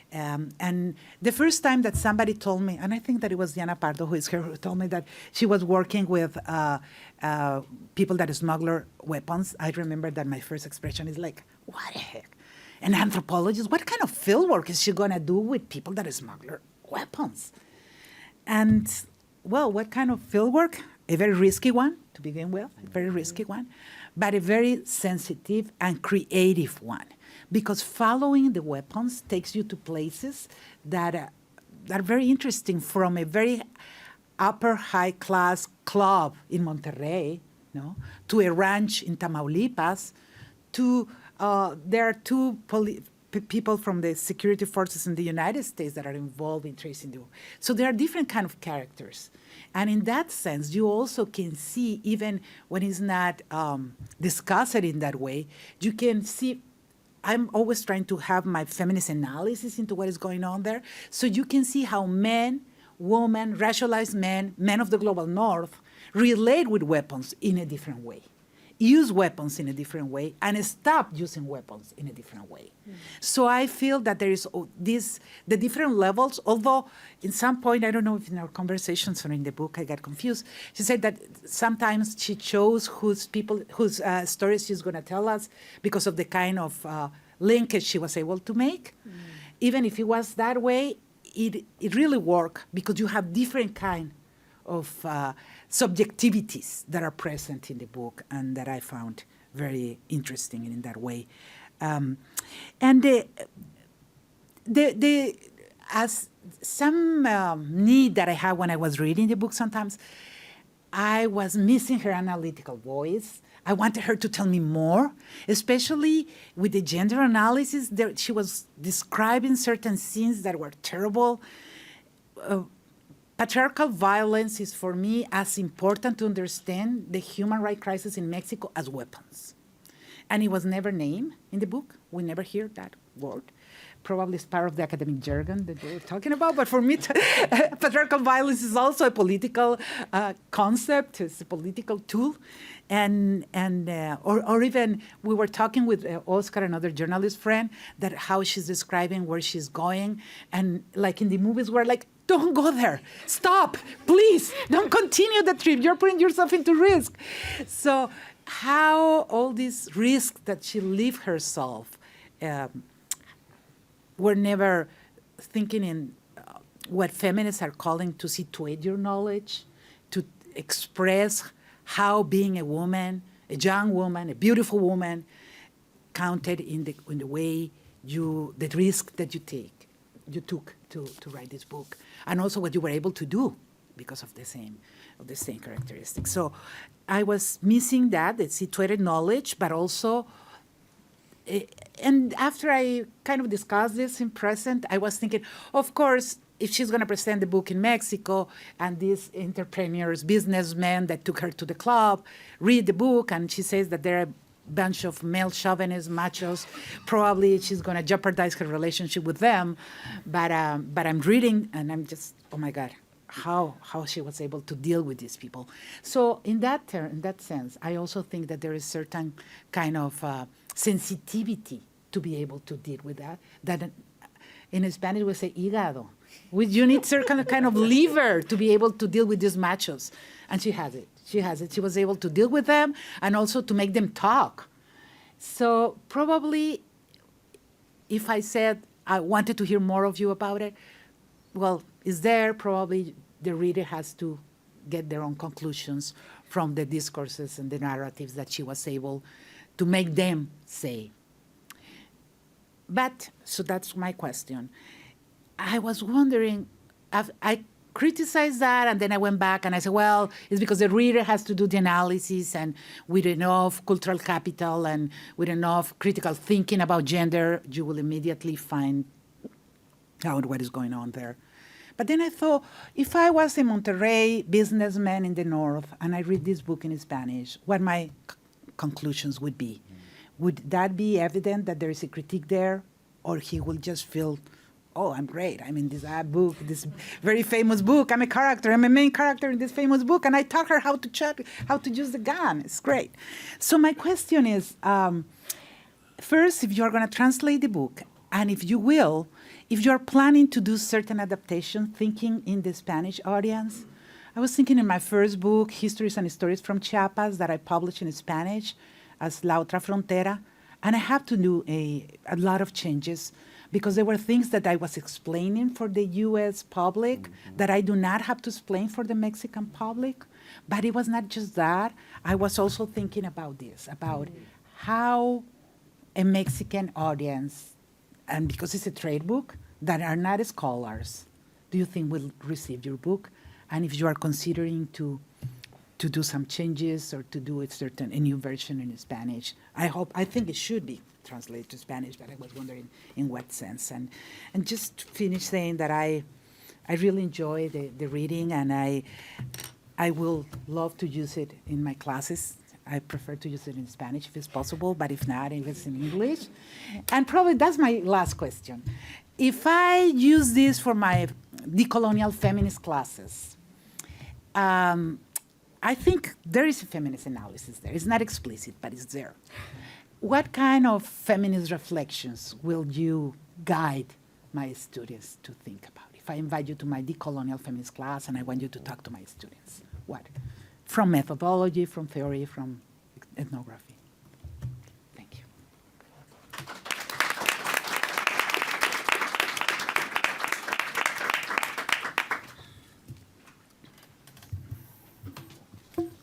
And the first time that somebody told me, and I think that it was Diana Pardo who is here, who told me that she was working with people that smuggle weapons, I remember that my first expression is like, what the heck? An anthropologist, what kind of field work is she going to do with people that smuggle weapons? And, well, what kind of field work? A very risky one, to begin with, a very risky one, but a very sensitive and creative one. Because following the weapons takes you to places that are very interesting, from a very upper high-class club in Monterrey, to a ranch in Tamaulipas, to there are two people from the security forces in the United States that are involved in tracing the. So there are different kind of characters. And in that sense, you also can see, even when it's not discussed in that way, you can see. I'm always trying to have my feminist analysis into what is going on there. So you can see how men, women, racialized men, men of the global north, relate with weapons in a different way, use weapons in a different way, and stop using weapons in a different way. Mm. So I feel that there is the different levels, although in some point, I don't know if in our conversations or in the book I got confused, she said that sometimes she chose whose stories she's going to tell us because of the kind of linkage she was able to make. Mm. Even if it was that way, it really worked because you have different kind of subjectivities that are present in the book and that I found very interesting in that way. And as some need that I had when I was reading the book sometimes, I was missing her analytical voice. I wanted her to tell me more, especially with the gender analysis. She was describing certain scenes that were terrible. patriarchal violence is for me as important to understand the human rights crisis in Mexico as weapons. And it was never named in the book. We never hear that word. Probably it's part of the academic jargon that we're talking about. But for me, patriarchal violence is also a political concept. It's a political tool. Or even we were talking with Oscar, another journalist friend, that how she's describing where she's going. And like in the movies, we're like, don't go there. Stop, please. Don't continue the trip. You're putting yourself into risk. So how all these risks that she lived herself were never thinking in what feminists are calling to situate your knowledge, to express how being a woman, a young woman, a beautiful woman, counted in the way the risk that you took to write this book, and also what you were able to do because of the same characteristics. So I was missing that, the situated knowledge, but also, and after I kind of discussed this in present, I was thinking, of course, if she's going to present the book in Mexico and these entrepreneurs, businessmen that took her to the club, read the book, and she says that there are a bunch of male chauvinist machos, probably she's going to jeopardize her relationship with them. But I'm reading, and I'm just, oh my God, how she was able to deal with these people. So in that sense, I also think that there is certain kind of sensitivity to be able to deal with that. That in Spanish we say hígado. You need certain kind of liver to be able to deal with these machos. And she has it. She has it. She was able to deal with them and also to make them talk. So probably if I said I wanted to hear more of you about it, well, is there probably the reader has to get their own conclusions from the discourses and the narratives that she was able to make them say. But, so that's my question. I was wondering, I criticized that, and then I went back and I said, well, it's because the reader has to do the analysis, and with enough cultural capital and with enough critical thinking about gender, you will immediately find out what is going on there. But then I thought, if I was a Monterrey businessman in the North and I read this book in Spanish, what my conclusions would be. Would that be evident that there is a critique there? Or he will just feel, oh, I'm great. I'm in this book, this very famous book. I'm a character. I'm a main character in this famous book. And I taught her how to use the gun. It's great. So my question is, first, if you're going to translate the book, and if you will, if you're planning to do certain adaptation, thinking in the Spanish audience, I was thinking in my first book, Histories and Stories from Chiapas, that I published in Spanish as La Otra Frontera, and I had to do a lot of changes because there were things that I was explaining for the U.S. public that I do not have to explain for the Mexican public. But it was not just that. I was also thinking about this, about how a Mexican audience, and because it's a trade book, that are not scholars, do you think will receive your book? And if you are considering to do some changes or to do a new version in Spanish, I think it should be translated to Spanish, but I was wondering in what sense. And just finish saying that I really enjoy the reading, and I will love to use it in my classes. I prefer to use it in Spanish if it's possible, but if not, if it's in English. And probably that's my last question. If I use this for my decolonial feminist classes, I think there is a feminist analysis there. It's not explicit, but it's there. What kind of feminist reflections will you guide my students to think about? If I invite you to my decolonial feminist class and I want you to talk to my students, what? From methodology, from theory, from ethnography. Thank you.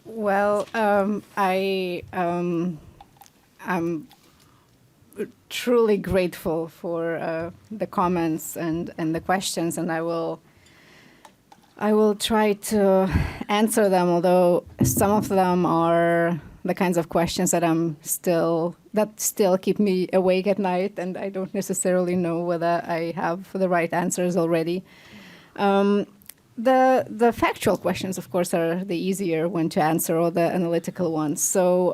Well, I'm truly grateful for the comments and the questions, and I will try to answer them, although some of them are the kinds of questions that still keep me awake at night, and I don't necessarily know whether I have the right answers already. the factual questions, of course, are the easier one to answer, or the analytical ones. So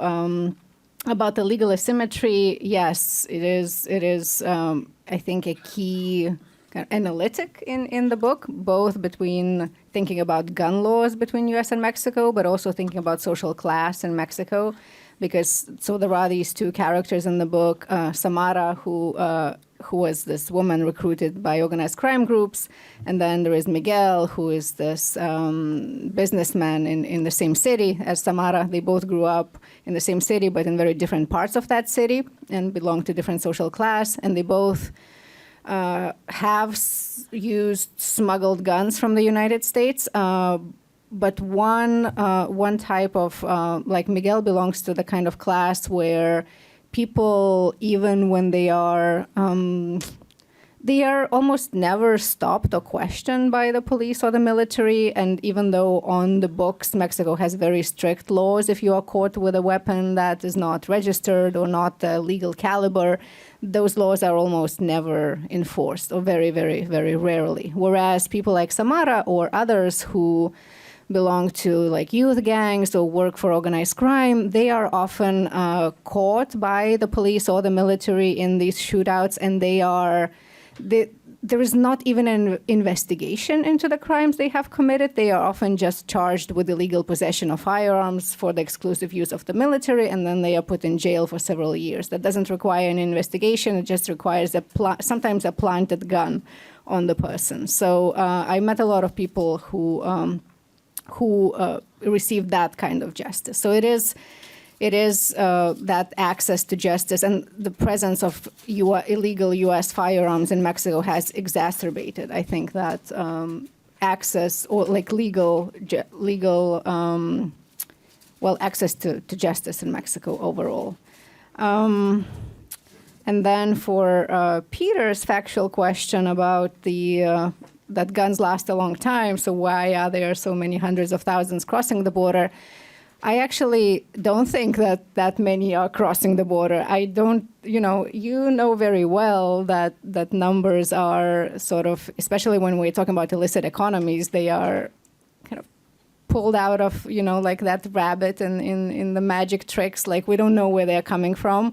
about the legal asymmetry, yes, it is. I think a key kind of analytic in the book, both between thinking about gun laws between U.S. and Mexico, but also thinking about social class in Mexico, because so there are these two characters in the book, Samara, who was this woman recruited by organized crime groups, and then there is Miguel, who is this businessman in the same city as Samara. They both grew up in the same city, but in very different parts of that city, and belong to different social class, and they both have used smuggled guns from the United States, but one type of, like Miguel belongs to the kind of class where people, even when they are almost never stopped or questioned by the police or the military. And even though on the books, Mexico has very strict laws if you are caught with a weapon that is not registered or not the legal caliber, those laws are almost never enforced, or very, very, very rarely. Whereas people like Samara or others who belong to like youth gangs or work for organized crime, they are often caught by the police or the military in these shootouts, and there is not even an investigation into the crimes they have committed. They are often just charged with illegal possession of firearms for the exclusive use of the military, and then they are put in jail for several years. That doesn't require an investigation. It just requires sometimes a planted gun on the person. So I met a lot of people who received that kind of justice. So it is that access to justice and the presence of illegal U.S. firearms in Mexico has exacerbated, I think, that access or like legal access to justice in Mexico overall. And then for Peter's factual question about that guns last a long time, so why are there so many hundreds of thousands crossing the border? I actually don't think that many are crossing the border. I don't, you know very well that numbers are sort of, especially when we're talking about illicit economies, they are kind of pulled out of, like that rabbit in the magic tricks. Like, we don't know where they're coming from.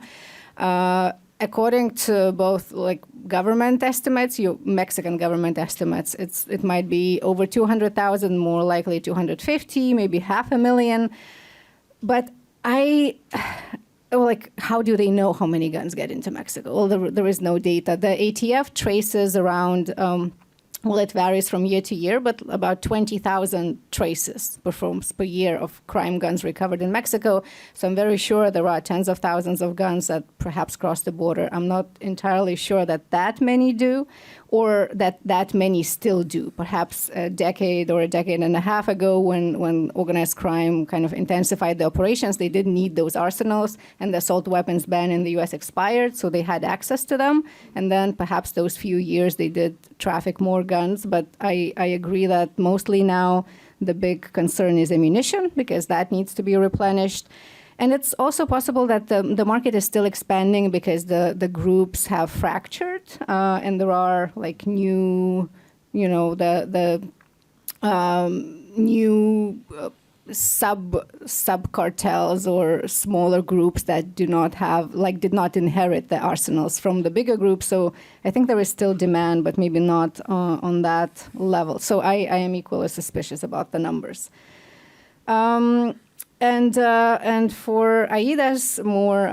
According to both like government estimates, Mexican government estimates, it might be over 200,000, more likely 250, maybe 500,000. But how do they know how many guns get into Mexico? Well, there is no data. The ATF traces around, it varies from year to year, but about 20,000 traces performs per year of crime guns recovered in Mexico. So I'm very sure there are tens of thousands of guns that perhaps cross the border. I'm not entirely sure that many do, or that many still do. Perhaps a decade or a decade and a half ago, when organized crime kind of intensified the operations, they didn't need those arsenals, and the assault weapons ban in the U.S. expired, so they had access to them. And then perhaps those few years they did traffic more guns. But I agree that mostly now the big concern is ammunition, because that needs to be replenished. And it's also possible that the market is still expanding because the groups have fractured, and there are like new, new sub cartels or smaller groups that did not inherit the arsenals from the bigger groups. So I think there is still demand, but maybe not on that level. So I am equally suspicious about the numbers. And for Aída's more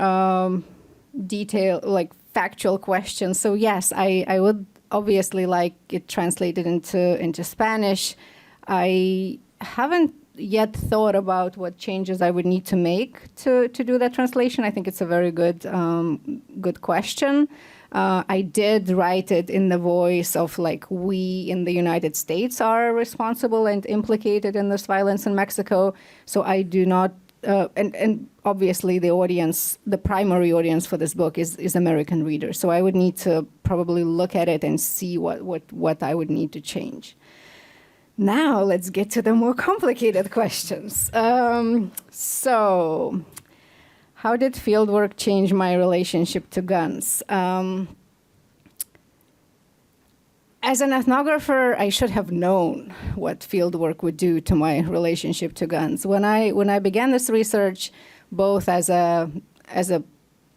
detailed, like factual questions, so yes, I would obviously like it translated into Spanish. I haven't yet thought about what changes I would need to make to do that translation. I think it's a very good question. I did write it in the voice of like, we in the United States are responsible and implicated in this violence in Mexico. So I do not, and obviously the primary audience for this book is American readers. So I would need to probably look at it and see what I would need to change. Now let's get to the more complicated questions. So, how did fieldwork change my relationship to guns? As an ethnographer, I should have known what fieldwork would do to my relationship to guns. When I began this research, both as a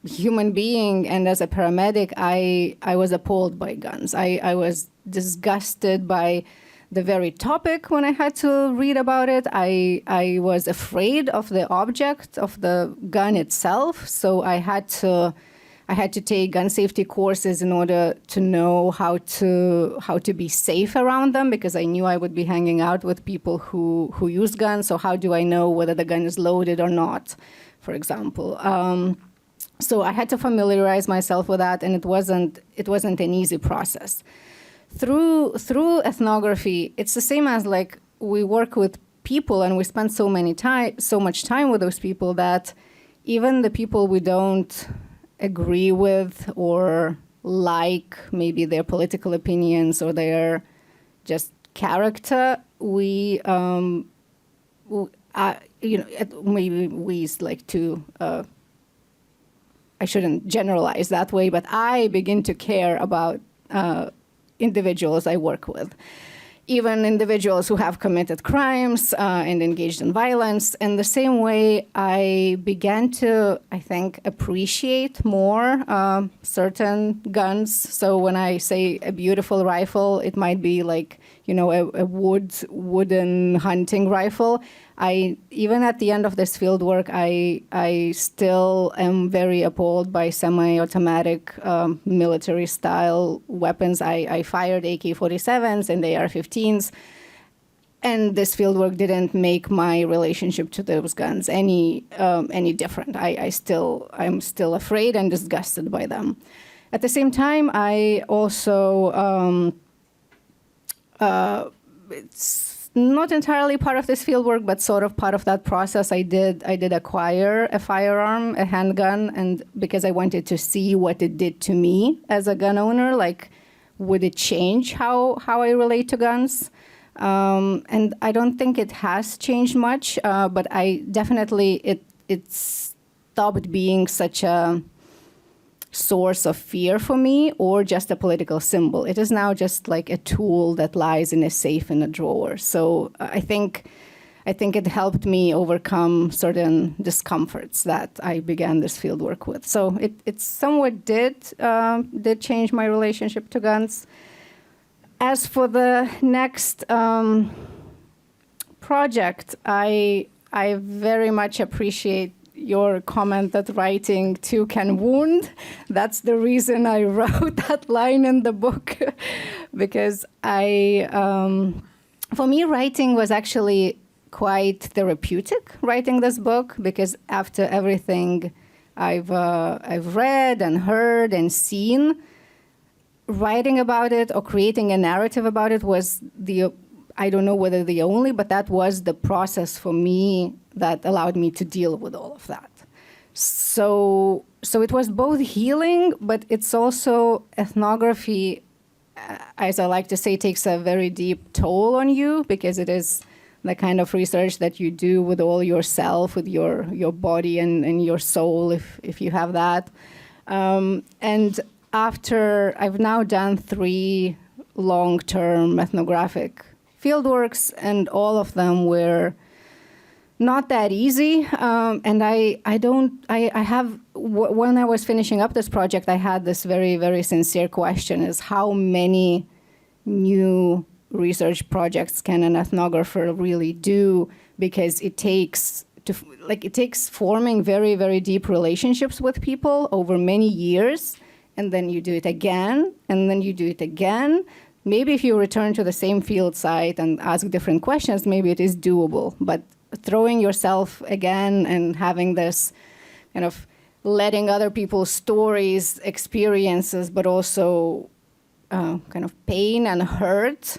human being and as a paramedic, I was appalled by guns. I was disgusted by the very topic when I had to read about it. I was afraid of the object of the gun itself, so I had to take gun safety courses in order to know how to be safe around them, because I knew I would be hanging out with people who use guns. So how do I know whether the gun is loaded or not, for example? So I had to familiarize myself with that, and it wasn't an easy process. Through ethnography, it's the same as like we work with people and we spend so much time with those people that even the people we don't agree with or like, maybe their political opinions or their just character, maybe we like to. I shouldn't generalize that way, but I begin to care about individuals I work with, even individuals who have committed crimes and engaged in violence. In the same way, I began to, I think, appreciate more certain guns. So when I say a beautiful rifle, it might be like, a wooden hunting rifle. Even at the end of this fieldwork, I still am very appalled by semi-automatic military-style weapons. I fired AK-47s and AR-15s, and this fieldwork didn't make my relationship to those guns any different. I'm still afraid and disgusted by them. At the same time, I also it's not entirely part of this fieldwork, but sort of part of that process. I did acquire a firearm, a handgun, and because I wanted to see what it did to me as a gun owner, like would it change how I relate to guns? And I don't think it has changed much, but I definitely it stopped being such a source of fear for me or just a political symbol. It is now just like a tool that lies in a safe in a drawer. So I think it helped me overcome certain discomforts that I began this fieldwork with. So it somewhat did change my relationship to guns. As for the next project, I very much appreciate your comment that writing too can wound. That's the reason I wrote that line in the book, because for me, writing was actually quite therapeutic, writing this book, because after everything I've read and heard and seen, writing about it or creating a narrative about it was I don't know whether the only, but that was the process for me that allowed me to deal with all of that. So it was both healing, but it's also ethnography, as I like to say, takes a very deep toll on you, because it is the kind of research that you do with all yourself, with your body and your soul, if you have that. And after I've now done 3 long-term ethnographic fieldworks, and all of them were not that easy. And when I was finishing up this project, I had this very, very sincere question: is how many new research projects can an ethnographer really do? Because it takes forming very, very deep relationships with people over many years, and then you do it again, and then you do it again. Maybe if you return to the same field site and ask different questions, maybe it is doable. But throwing yourself again and having this kind of letting other people's stories, experiences, but also kind of pain and hurt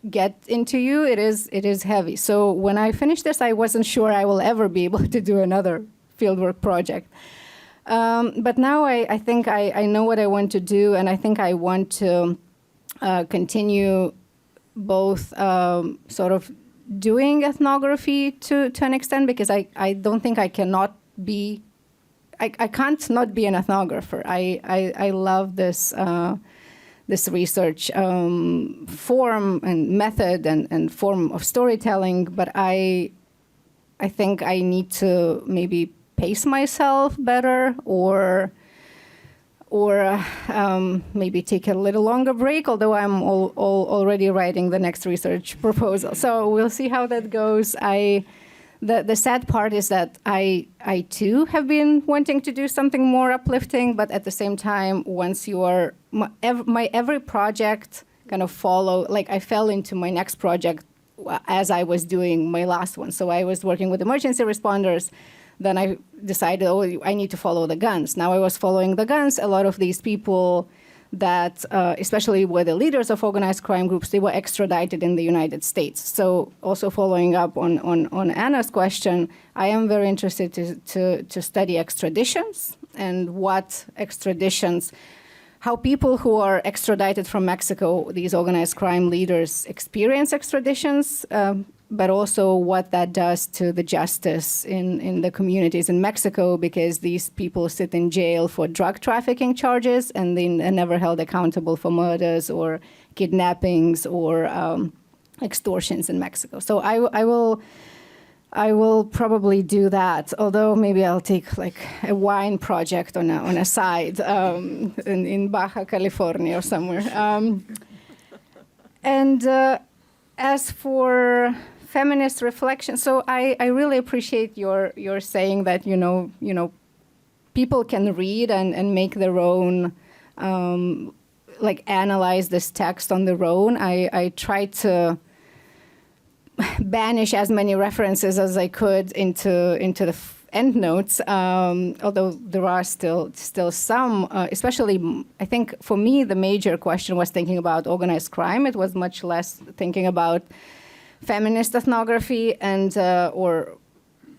get into you, it is heavy. So when I finished this, I wasn't sure I will ever be able to do another fieldwork project. But now I think I know what I want to do, and I think I want to continue both sort of doing ethnography to an extent, because I don't think I can't not be an ethnographer. I love this this research form and method and form of storytelling, but I think I need to maybe pace myself better, or maybe take a little longer break, although I'm already writing the next research proposal. So we'll see how that goes. The sad part is that I too have been wanting to do something more uplifting, but at the same time, once you are, my every project kind of I fell into my next project as I was doing my last one. So I was working with emergency responders. Then I decided, I need to follow the guns. Now I was following the guns. A lot of these people that, especially were the leaders of organized crime groups, they were extradited in the United States. So also following up on Anna's question, I am very interested to study extraditions and what extraditions, how people who are extradited from Mexico, these organized crime leaders, experience extraditions, but also what that does to the justice in the communities in Mexico, because these people sit in jail for drug trafficking charges and they are never held accountable for murders or kidnappings or extortions in Mexico. So I will probably do that, although maybe I'll take like a wine project on a side in Baja California or somewhere. As for feminist reflection, so I really appreciate your saying that people can read and make their own, analyze this text on their own. I tried to banish as many references as I could into the endnotes, although there are still some, especially, I think for me, the major question was thinking about organized crime. It was much less thinking about feminist ethnography and or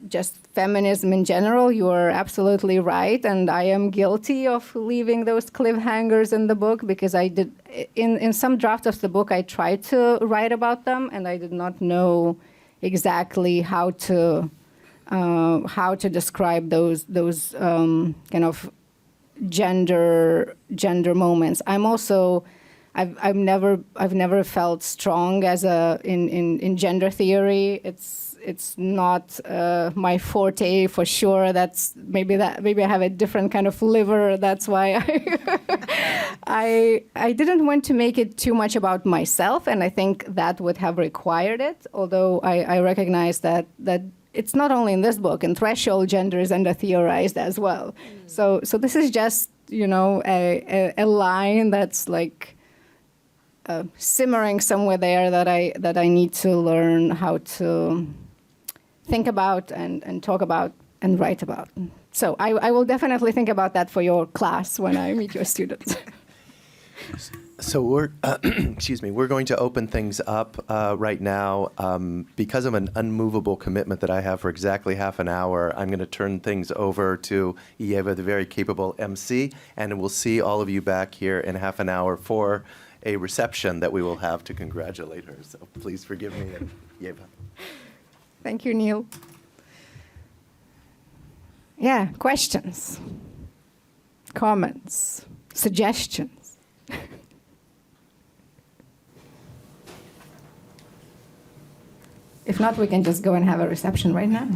just feminism in general. You are absolutely right, and I am guilty of leaving those cliffhangers in the book, because I did, in some draft of the book, I tried to write about them, and I did not know exactly how to describe those kind of gender moments. I'm also, I've never felt strong as in gender theory. It's not my forte for sure. Maybe I have a different kind of liver. That's why I didn't want to make it too much about myself, and I think that would have required it. Although I recognize that it's not only in this book. In Threshold, gender is under-theorized as well. So this is just a line that's like simmering somewhere there that I need to learn how to think about and talk about and write about. So I will definitely think about that for your class when I meet your students. So we're, we're going to open things up right now. Because of an unmovable commitment that I have for exactly half an hour, I'm going to turn things over to Ieva, the very capable MC, and we'll see all of you back here in half an hour for a reception that we will have to congratulate her. So please forgive me, and Ieva. Thank you, Neil. Yeah, questions, comments, suggestions. If not, we can just go and have a reception right now.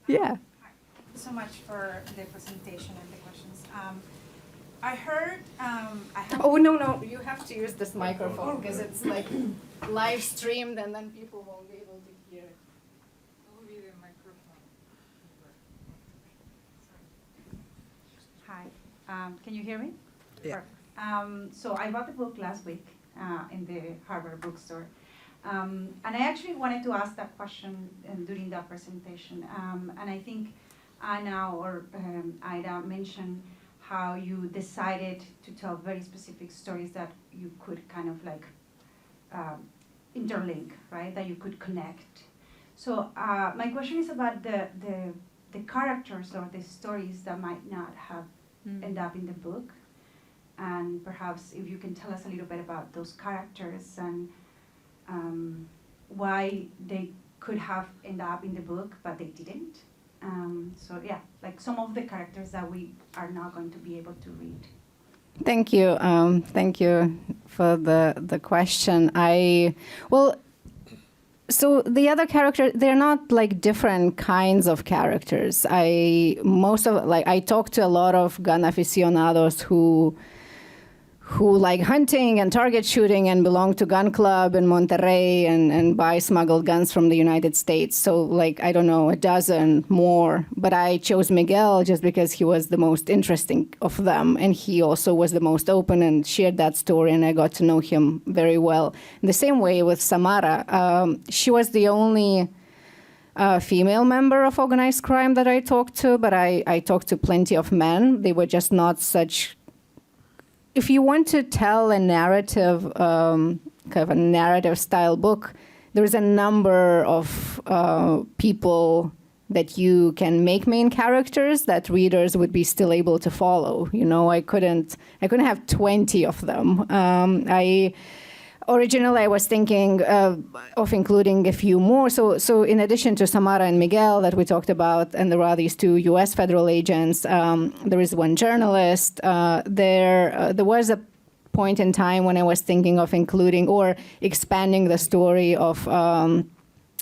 Yeah. Hi. Thank you so much for the presentation and the questions. I heard, Oh, no, you have to use this microphone because it's like live streamed and then people won't be able to hear it. Hi, can you hear me? Yeah. Perfect. So I bought the book last week in the Harvard bookstore. And I actually wanted to ask that question during that presentation. And I think Anna or Aída mentioned how you decided to tell very specific stories that you could kind of like interlink, right? That you could connect. So my question is about the characters or the stories that might not have end up in the book. And perhaps if you can tell us a little bit about those characters and why they could have end up in the book, but they didn't. So yeah, like some of the characters that we are not going to be able to read. Thank you. Thank you for the question. So the other characters, they're not like different kinds of characters. I talk to a lot of gun aficionados who like hunting and target shooting and belong to gun club in Monterrey and buy smuggled guns from the United States. So like, I don't know, a dozen more. But I chose Miguel just because he was the most interesting of them. And he also was the most open and shared that story. And I got to know him very well. In the same way with Samara, she was the only female member of organized crime that I talked to. But I talked to plenty of men. They were just not such... If you want to tell a narrative, kind of a narrative style book, there's a number of people that you can make main characters that readers would be still able to follow. You know, I couldn't have 20 of them. Originally, I was thinking of including a few more. So in addition to Samara and Miguel that we talked about, and there are these two U.S. federal agents, there is one journalist. There was a point in time when I was thinking of including or expanding the story of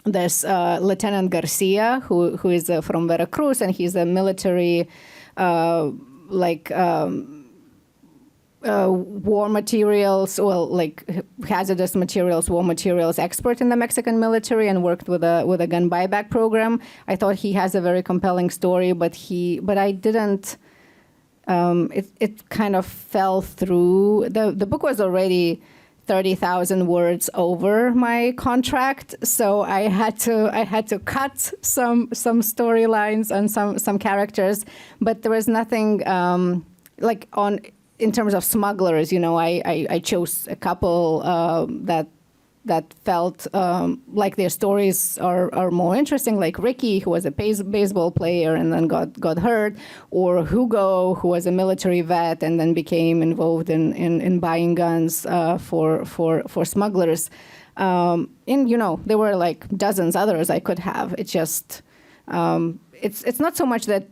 this Lieutenant Garcia, who is from Veracruz, and he's a military, war materials, hazardous materials, war materials expert in the Mexican military, and worked with a gun buyback program. I thought he has a very compelling story, but I didn't. It kind of fell through. The book was already 30,000 words over my contract, so I had to cut some storylines and some characters, but there was nothing in terms of smugglers, you know, I chose a couple that felt like their stories are more interesting, like Ricky, who was a baseball player and then got hurt, or Hugo, who was a military vet and then became involved in buying guns for smugglers. And, you know, there were like dozens others I could have. It's just, it's not so much that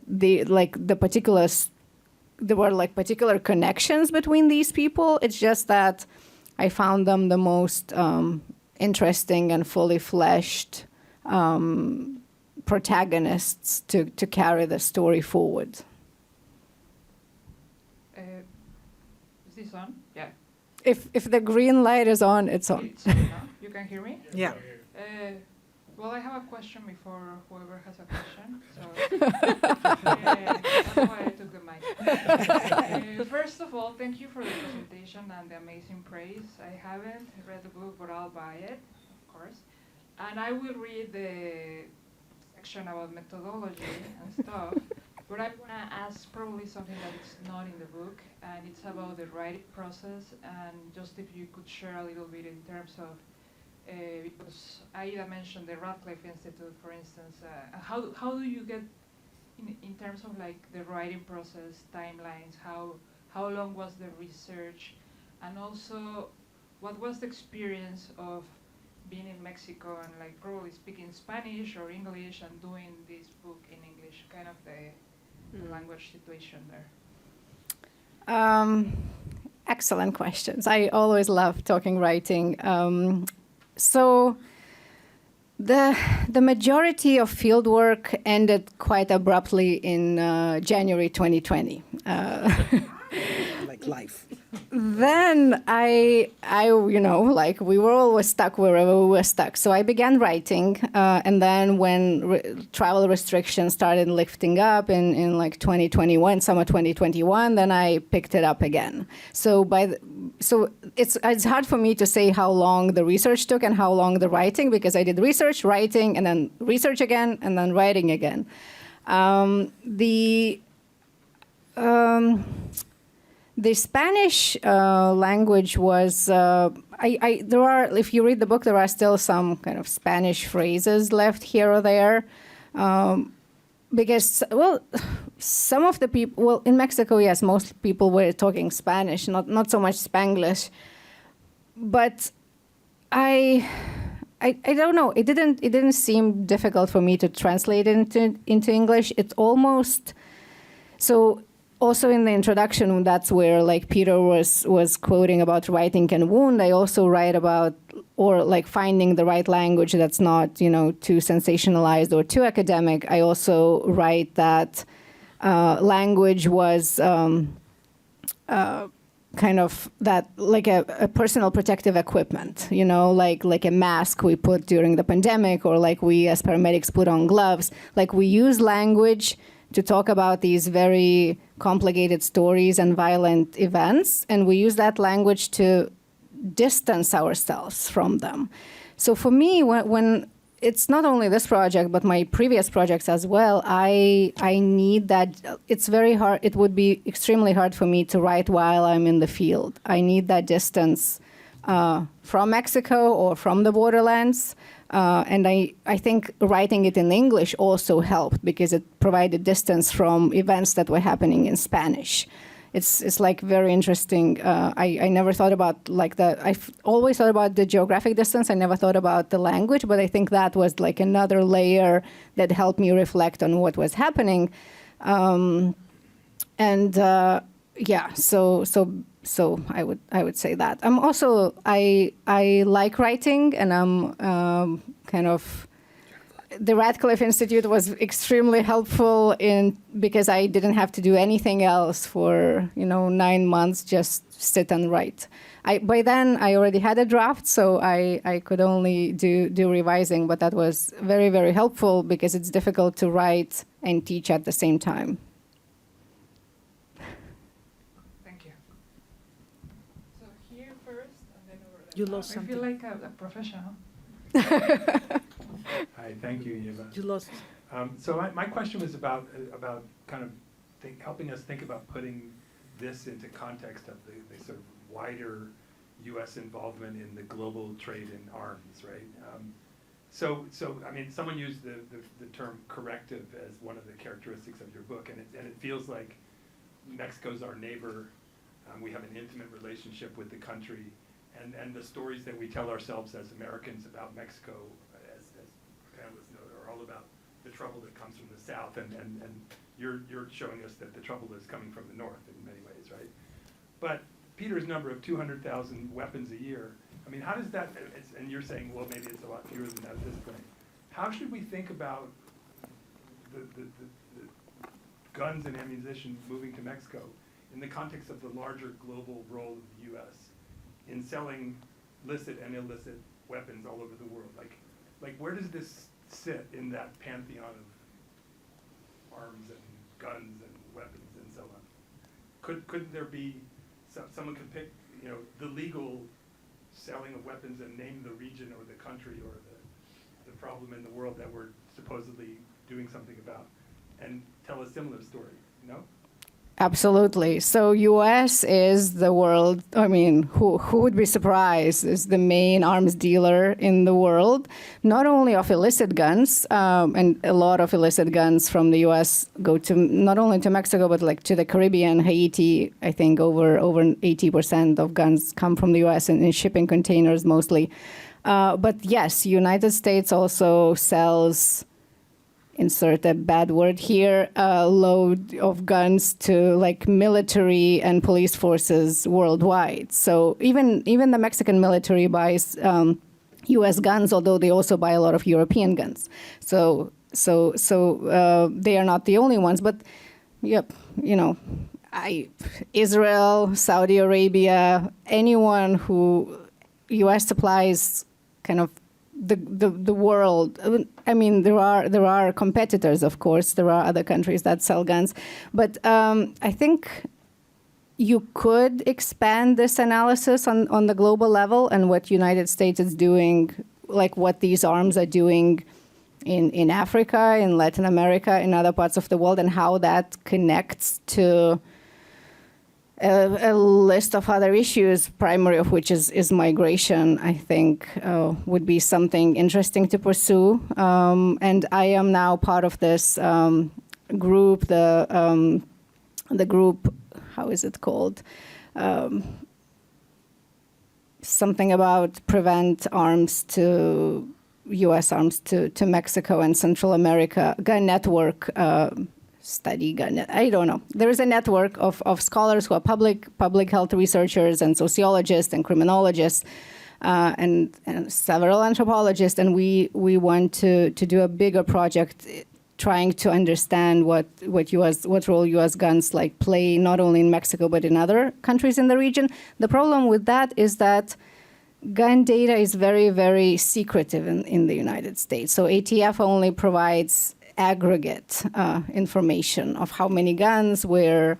there were like particular connections between these people. It's just that I found them the most interesting and fully fleshed protagonists to carry the story forward. Is this on? Yeah. If the green light is on, it's on. It's on now. You can hear me? Yeah. Well, I have a question before whoever has a question. So that's why I took the mic. First of all, thank you for the presentation and the amazing praise. I haven't read the book, but I'll buy it, of course. And I will read the section about methodology and stuff. But I want to ask probably something that is not in the book, and it's about the writing process. And just if you could share a little bit in terms of because Aída mentioned the Radcliffe Institute, for instance. How do you get, in terms of like the writing process, timelines, how long was the research, and also what was the experience of being in Mexico and like probably speaking Spanish or English and doing this book in English, kind of the language situation there? Excellent questions. I always love talking writing. So the majority of field work ended quite abruptly in January 2020. Like life. Then I, you know, like we were always stuck wherever we were stuck. So I began writing, and then when travel restrictions started lifting up in like 2021, summer 2021, then I picked it up again. So it's hard for me to say how long the research took and how long the writing, because I did research, writing, and then research again, and then writing again. The Spanish language was, there are, if you read the book, there are still some kind of Spanish phrases left here or there. Because, well, some of the people, well, in Mexico, yes, most people were talking Spanish, not so much Spanglish. But I I don't know. It didn't seem difficult for me to translate into English. It's almost so. Also in the introduction, that's where like Peter was quoting about writing and wound. I also write about or like finding the right language that's not too sensationalized or too academic. I also write that language was kind of that like a personal protective equipment, like a mask we put during the pandemic, or like we as paramedics put on gloves. Like we use language to talk about these very complicated stories and violent events, and we use that language to distance ourselves from them. So for me, when it's not only this project, but my previous projects as well, I need that. It's very hard. It would be extremely hard for me to write while I'm in the field. I need that distance from Mexico or from the borderlands. And I think writing it in English also helped because it provided distance from events that were happening in Spanish. It's like very interesting. I never thought about like I've always thought about the geographic distance. I never thought about the language, but I think that was like another layer that helped me reflect on what was happening. So I would say that. I'm also I like writing, and I'm kind of the Radcliffe Institute was extremely helpful because I didn't have to do anything else for 9 months, just sit and write. By then I already had a draft, so I could only do revising, but that was very, very helpful because it's difficult to write and teach at the same time. Thank you. So here first, and then over there. You lost I something. feel like a professional. Hi, thank you, Ieva. You lost. So my question was about kind of helping us think about putting this into context of the sort of wider U.S. involvement in the global trade in arms, right? So I mean, someone used the term corrective as one of the characteristics of your book, and it feels like Mexico's our neighbor. We have an intimate relationship with the country, and the stories that we tell ourselves as Americans about Mexico, as panelists know, are all about the trouble that comes from the south, and you're showing us that the trouble is coming from the north in many ways, right? But Peter's number of 200,000 weapons a year, I mean, how does that, and you're saying, well, maybe it's a lot fewer than that at this point. How should we think about the guns and ammunition moving to Mexico in the context of the larger global role of the U.S. in selling licit and illicit weapons all over the world? Like where does this sit in that pantheon of arms and guns and weapons and so on? Could there be someone could pick the legal selling of weapons and name the region or the country or the problem in the world that we're supposedly doing something about, and tell a similar story, Absolutely. So U.S. is the world, I mean, who would be surprised, is the main arms dealer in the world, not only of illicit guns, and a lot of illicit guns from the U.S. go to not only to Mexico, but like to the Caribbean, Haiti. I think over 80% of guns come from the U.S. in shipping containers mostly. But yes, United States also sells, insert a bad word here, a load of guns to like military and police forces worldwide. So even the Mexican military buys U.S. guns, although they also buy a lot of European guns. So they are not the only ones, but yep, Israel, Saudi Arabia, anyone who U.S. supplies kind of the world. I mean, there are competitors, of course. There are other countries that sell guns, but I think you could expand this analysis on the global level and what United States is doing, like what these arms are doing in Africa, in Latin America, in other parts of the world, and how that connects to a list of other issues, primary of which is migration, I think would be something interesting to pursue. And I am now part of this group, the group, how is it called? something about prevent arms to U.S. arms to Mexico and Central America, gun network study gun. I don't know. There is a network of scholars who are public health researchers and sociologists and criminologists and several anthropologists, and we want to do a bigger project trying to understand what role U.S. guns like play not only in Mexico but in other countries in the region. The problem with that is that gun data is very, very secretive in the United States. So ATF only provides aggregate information of how many guns were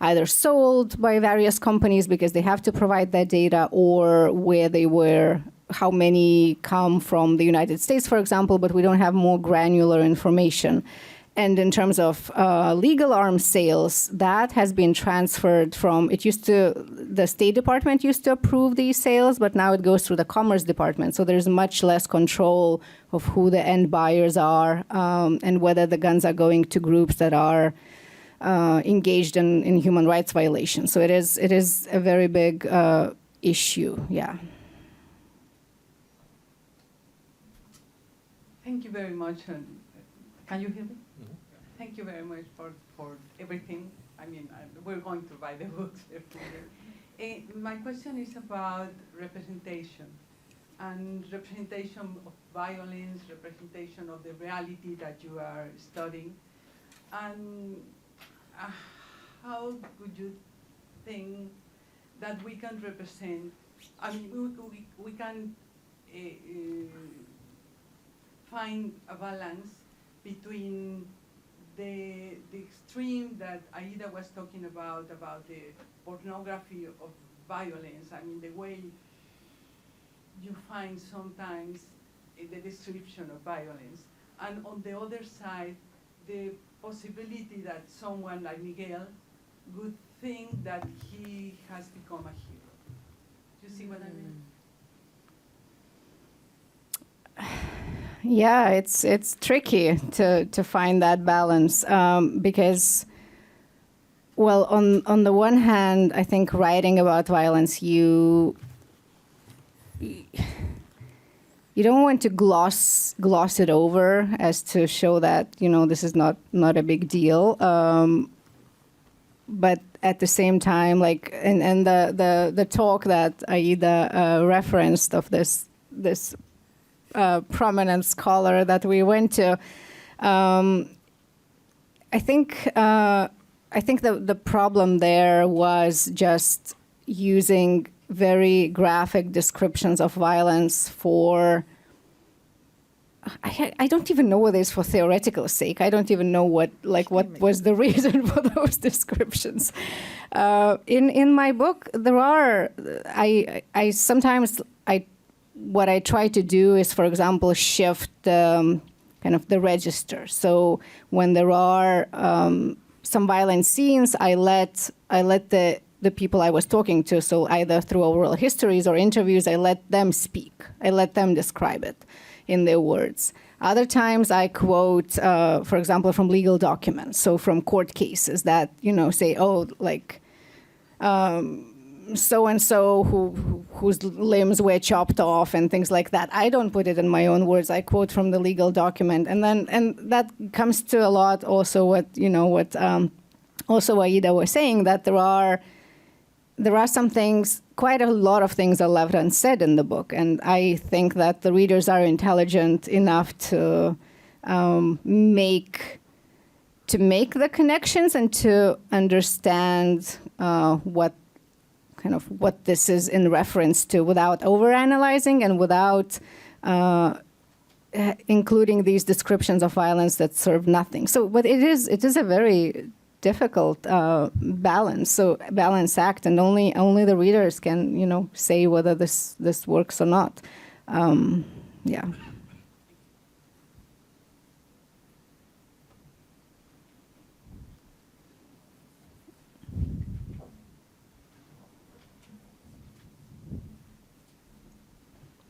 either sold by various companies because they have to provide that data, or where they were, how many come from the United States, for example, but we don't have more granular information. And in terms of legal arms sales, that has been transferred from, the State Department used to approve these sales, but now it goes through the Commerce Department. So there's much less control of who the end buyers are and whether the guns are going to groups that are engaged in human rights violations. So it is a very big issue, yeah. Thank you very much. Can you hear me? Thank you very much for everything. I mean, we're going to buy the books. My question is about representation, and representation of violence, representation of the reality that you are studying. And how would you think that we can represent, I mean, we can find a balance between the extreme that Aída was talking about the pornography of violence. I mean, the way you find sometimes the description of violence. And on the other side, the possibility that someone like Miguel would think that he has become a hero. Do you see what I mean? Yeah, it's tricky to find that balance because, well, on the one hand, I think writing about violence, you don't want to gloss it over as to show that this is not a big deal, but at the same time, like and the talk that Aída referenced of this prominent scholar that we went to, I think the problem there was just using very graphic descriptions of violence for, I don't even know whether it's for theoretical sake. I don't even know what was the reason for those descriptions. In my book, there are, I sometimes what I try to do is, for example, shift kind of the register. So when there are some violent scenes, I let the people I was talking to, so either through oral histories or interviews, I let them speak. I let them describe it in their words. Other times I quote, for example, from legal documents, so from court cases that, say, oh, like, so-and-so whose limbs were chopped off and things like that. I don't put it in my own words. I quote from the legal document. And that comes to a lot also what also Aída was saying, that there are some things, quite a lot of things are left unsaid in the book. And I think that the readers are intelligent enough to make the connections and to understand what this is in reference to without overanalyzing and without including these descriptions of violence that serve nothing. So, but it is a very difficult balance act, and only the readers can say whether this works or not. Yeah.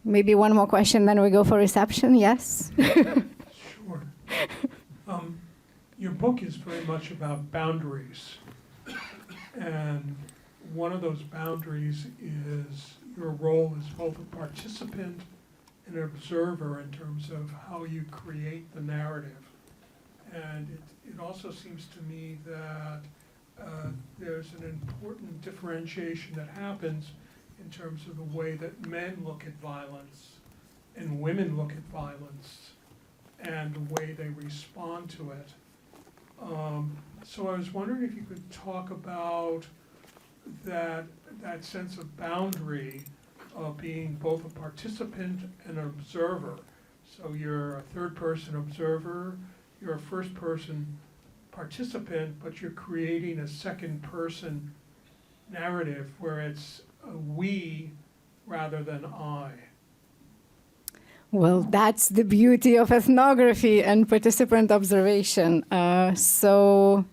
Maybe one more question, then we go for reception. Yes? Sure. Your book is very much about boundaries. And one of those boundaries is your role as both a participant and an observer in terms of how you create the narrative. And it also seems to me that there's an important differentiation that happens in terms of the way that men look at violence and women look at violence and the way they respond to it. So I was wondering if you could talk about that sense of boundary of being both a participant and an observer. So you're a third-person observer, you're a first-person participant, but you're creating a second-person narrative where it's a we rather than I. Well, that's the beauty of ethnography and participant observation. So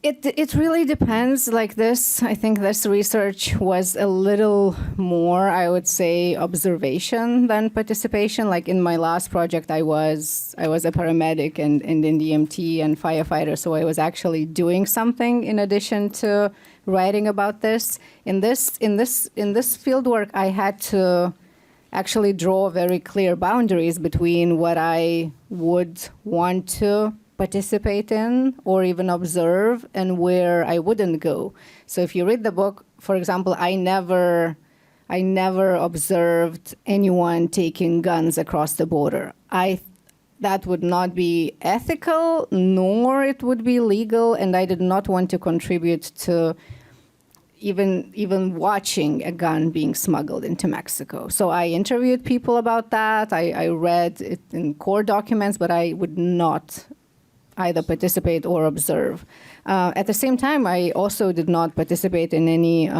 it really depends. Like this, I think this research was a little more, I would say, observation than participation. Like in my last project, I was a paramedic and in EMT and firefighter, so I was actually doing something in addition to writing about this. In this fieldwork, I had to actually draw very clear boundaries between what I would want to participate in or even observe and where I wouldn't go. So if you read the book, for example, I never observed anyone taking guns across the border. That would not be ethical, nor it would be legal, and I did not want to contribute to even watching a gun being smuggled into Mexico. So I interviewed people about that. I read it in court documents, but I would not either participate or observe. At the same time, I also did not participate in any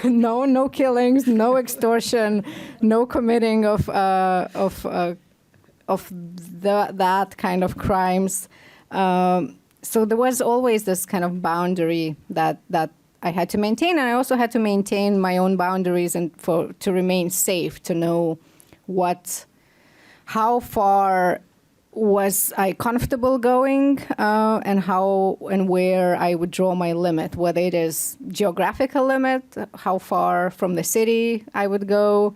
no killings, no extortion, no committing of that kind of crimes. So there was always this kind of boundary that I had to maintain, and I also had to maintain my own boundaries and to remain safe, to know how far was I comfortable going, and where I would draw my limit, whether it is geographical limit, how far from the city I would go,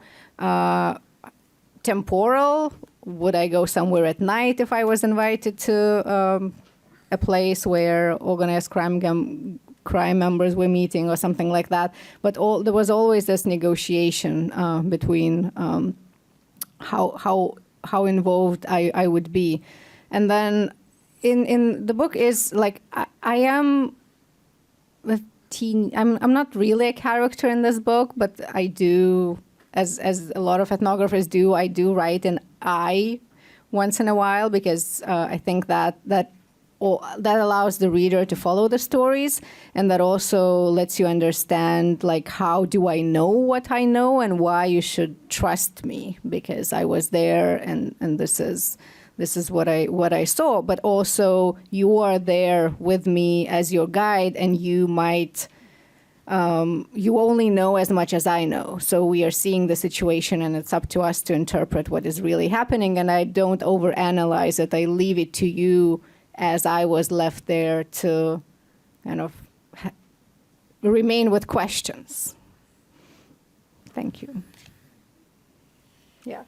temporal, would I go somewhere at night if I was invited to a place where organized crime members were meeting or something like that. But there was always this negotiation between how involved I would be. And then in the book is like, I am I'm not really a character in this book, but I do, as a lot of ethnographers do, I do write an I once in a while, because I think that allows the reader to follow the stories, and that also lets you understand, like, how do I know what I know and why you should trust me, because I was there and this is what I saw. But also you are there with me as your guide, and you might you only know as much as I know. So we are seeing the situation, and it's up to us to interpret what is really happening. And I don't overanalyze it. I leave it to you, as I was left there to kind of remain with questions. Thank you. Yeah.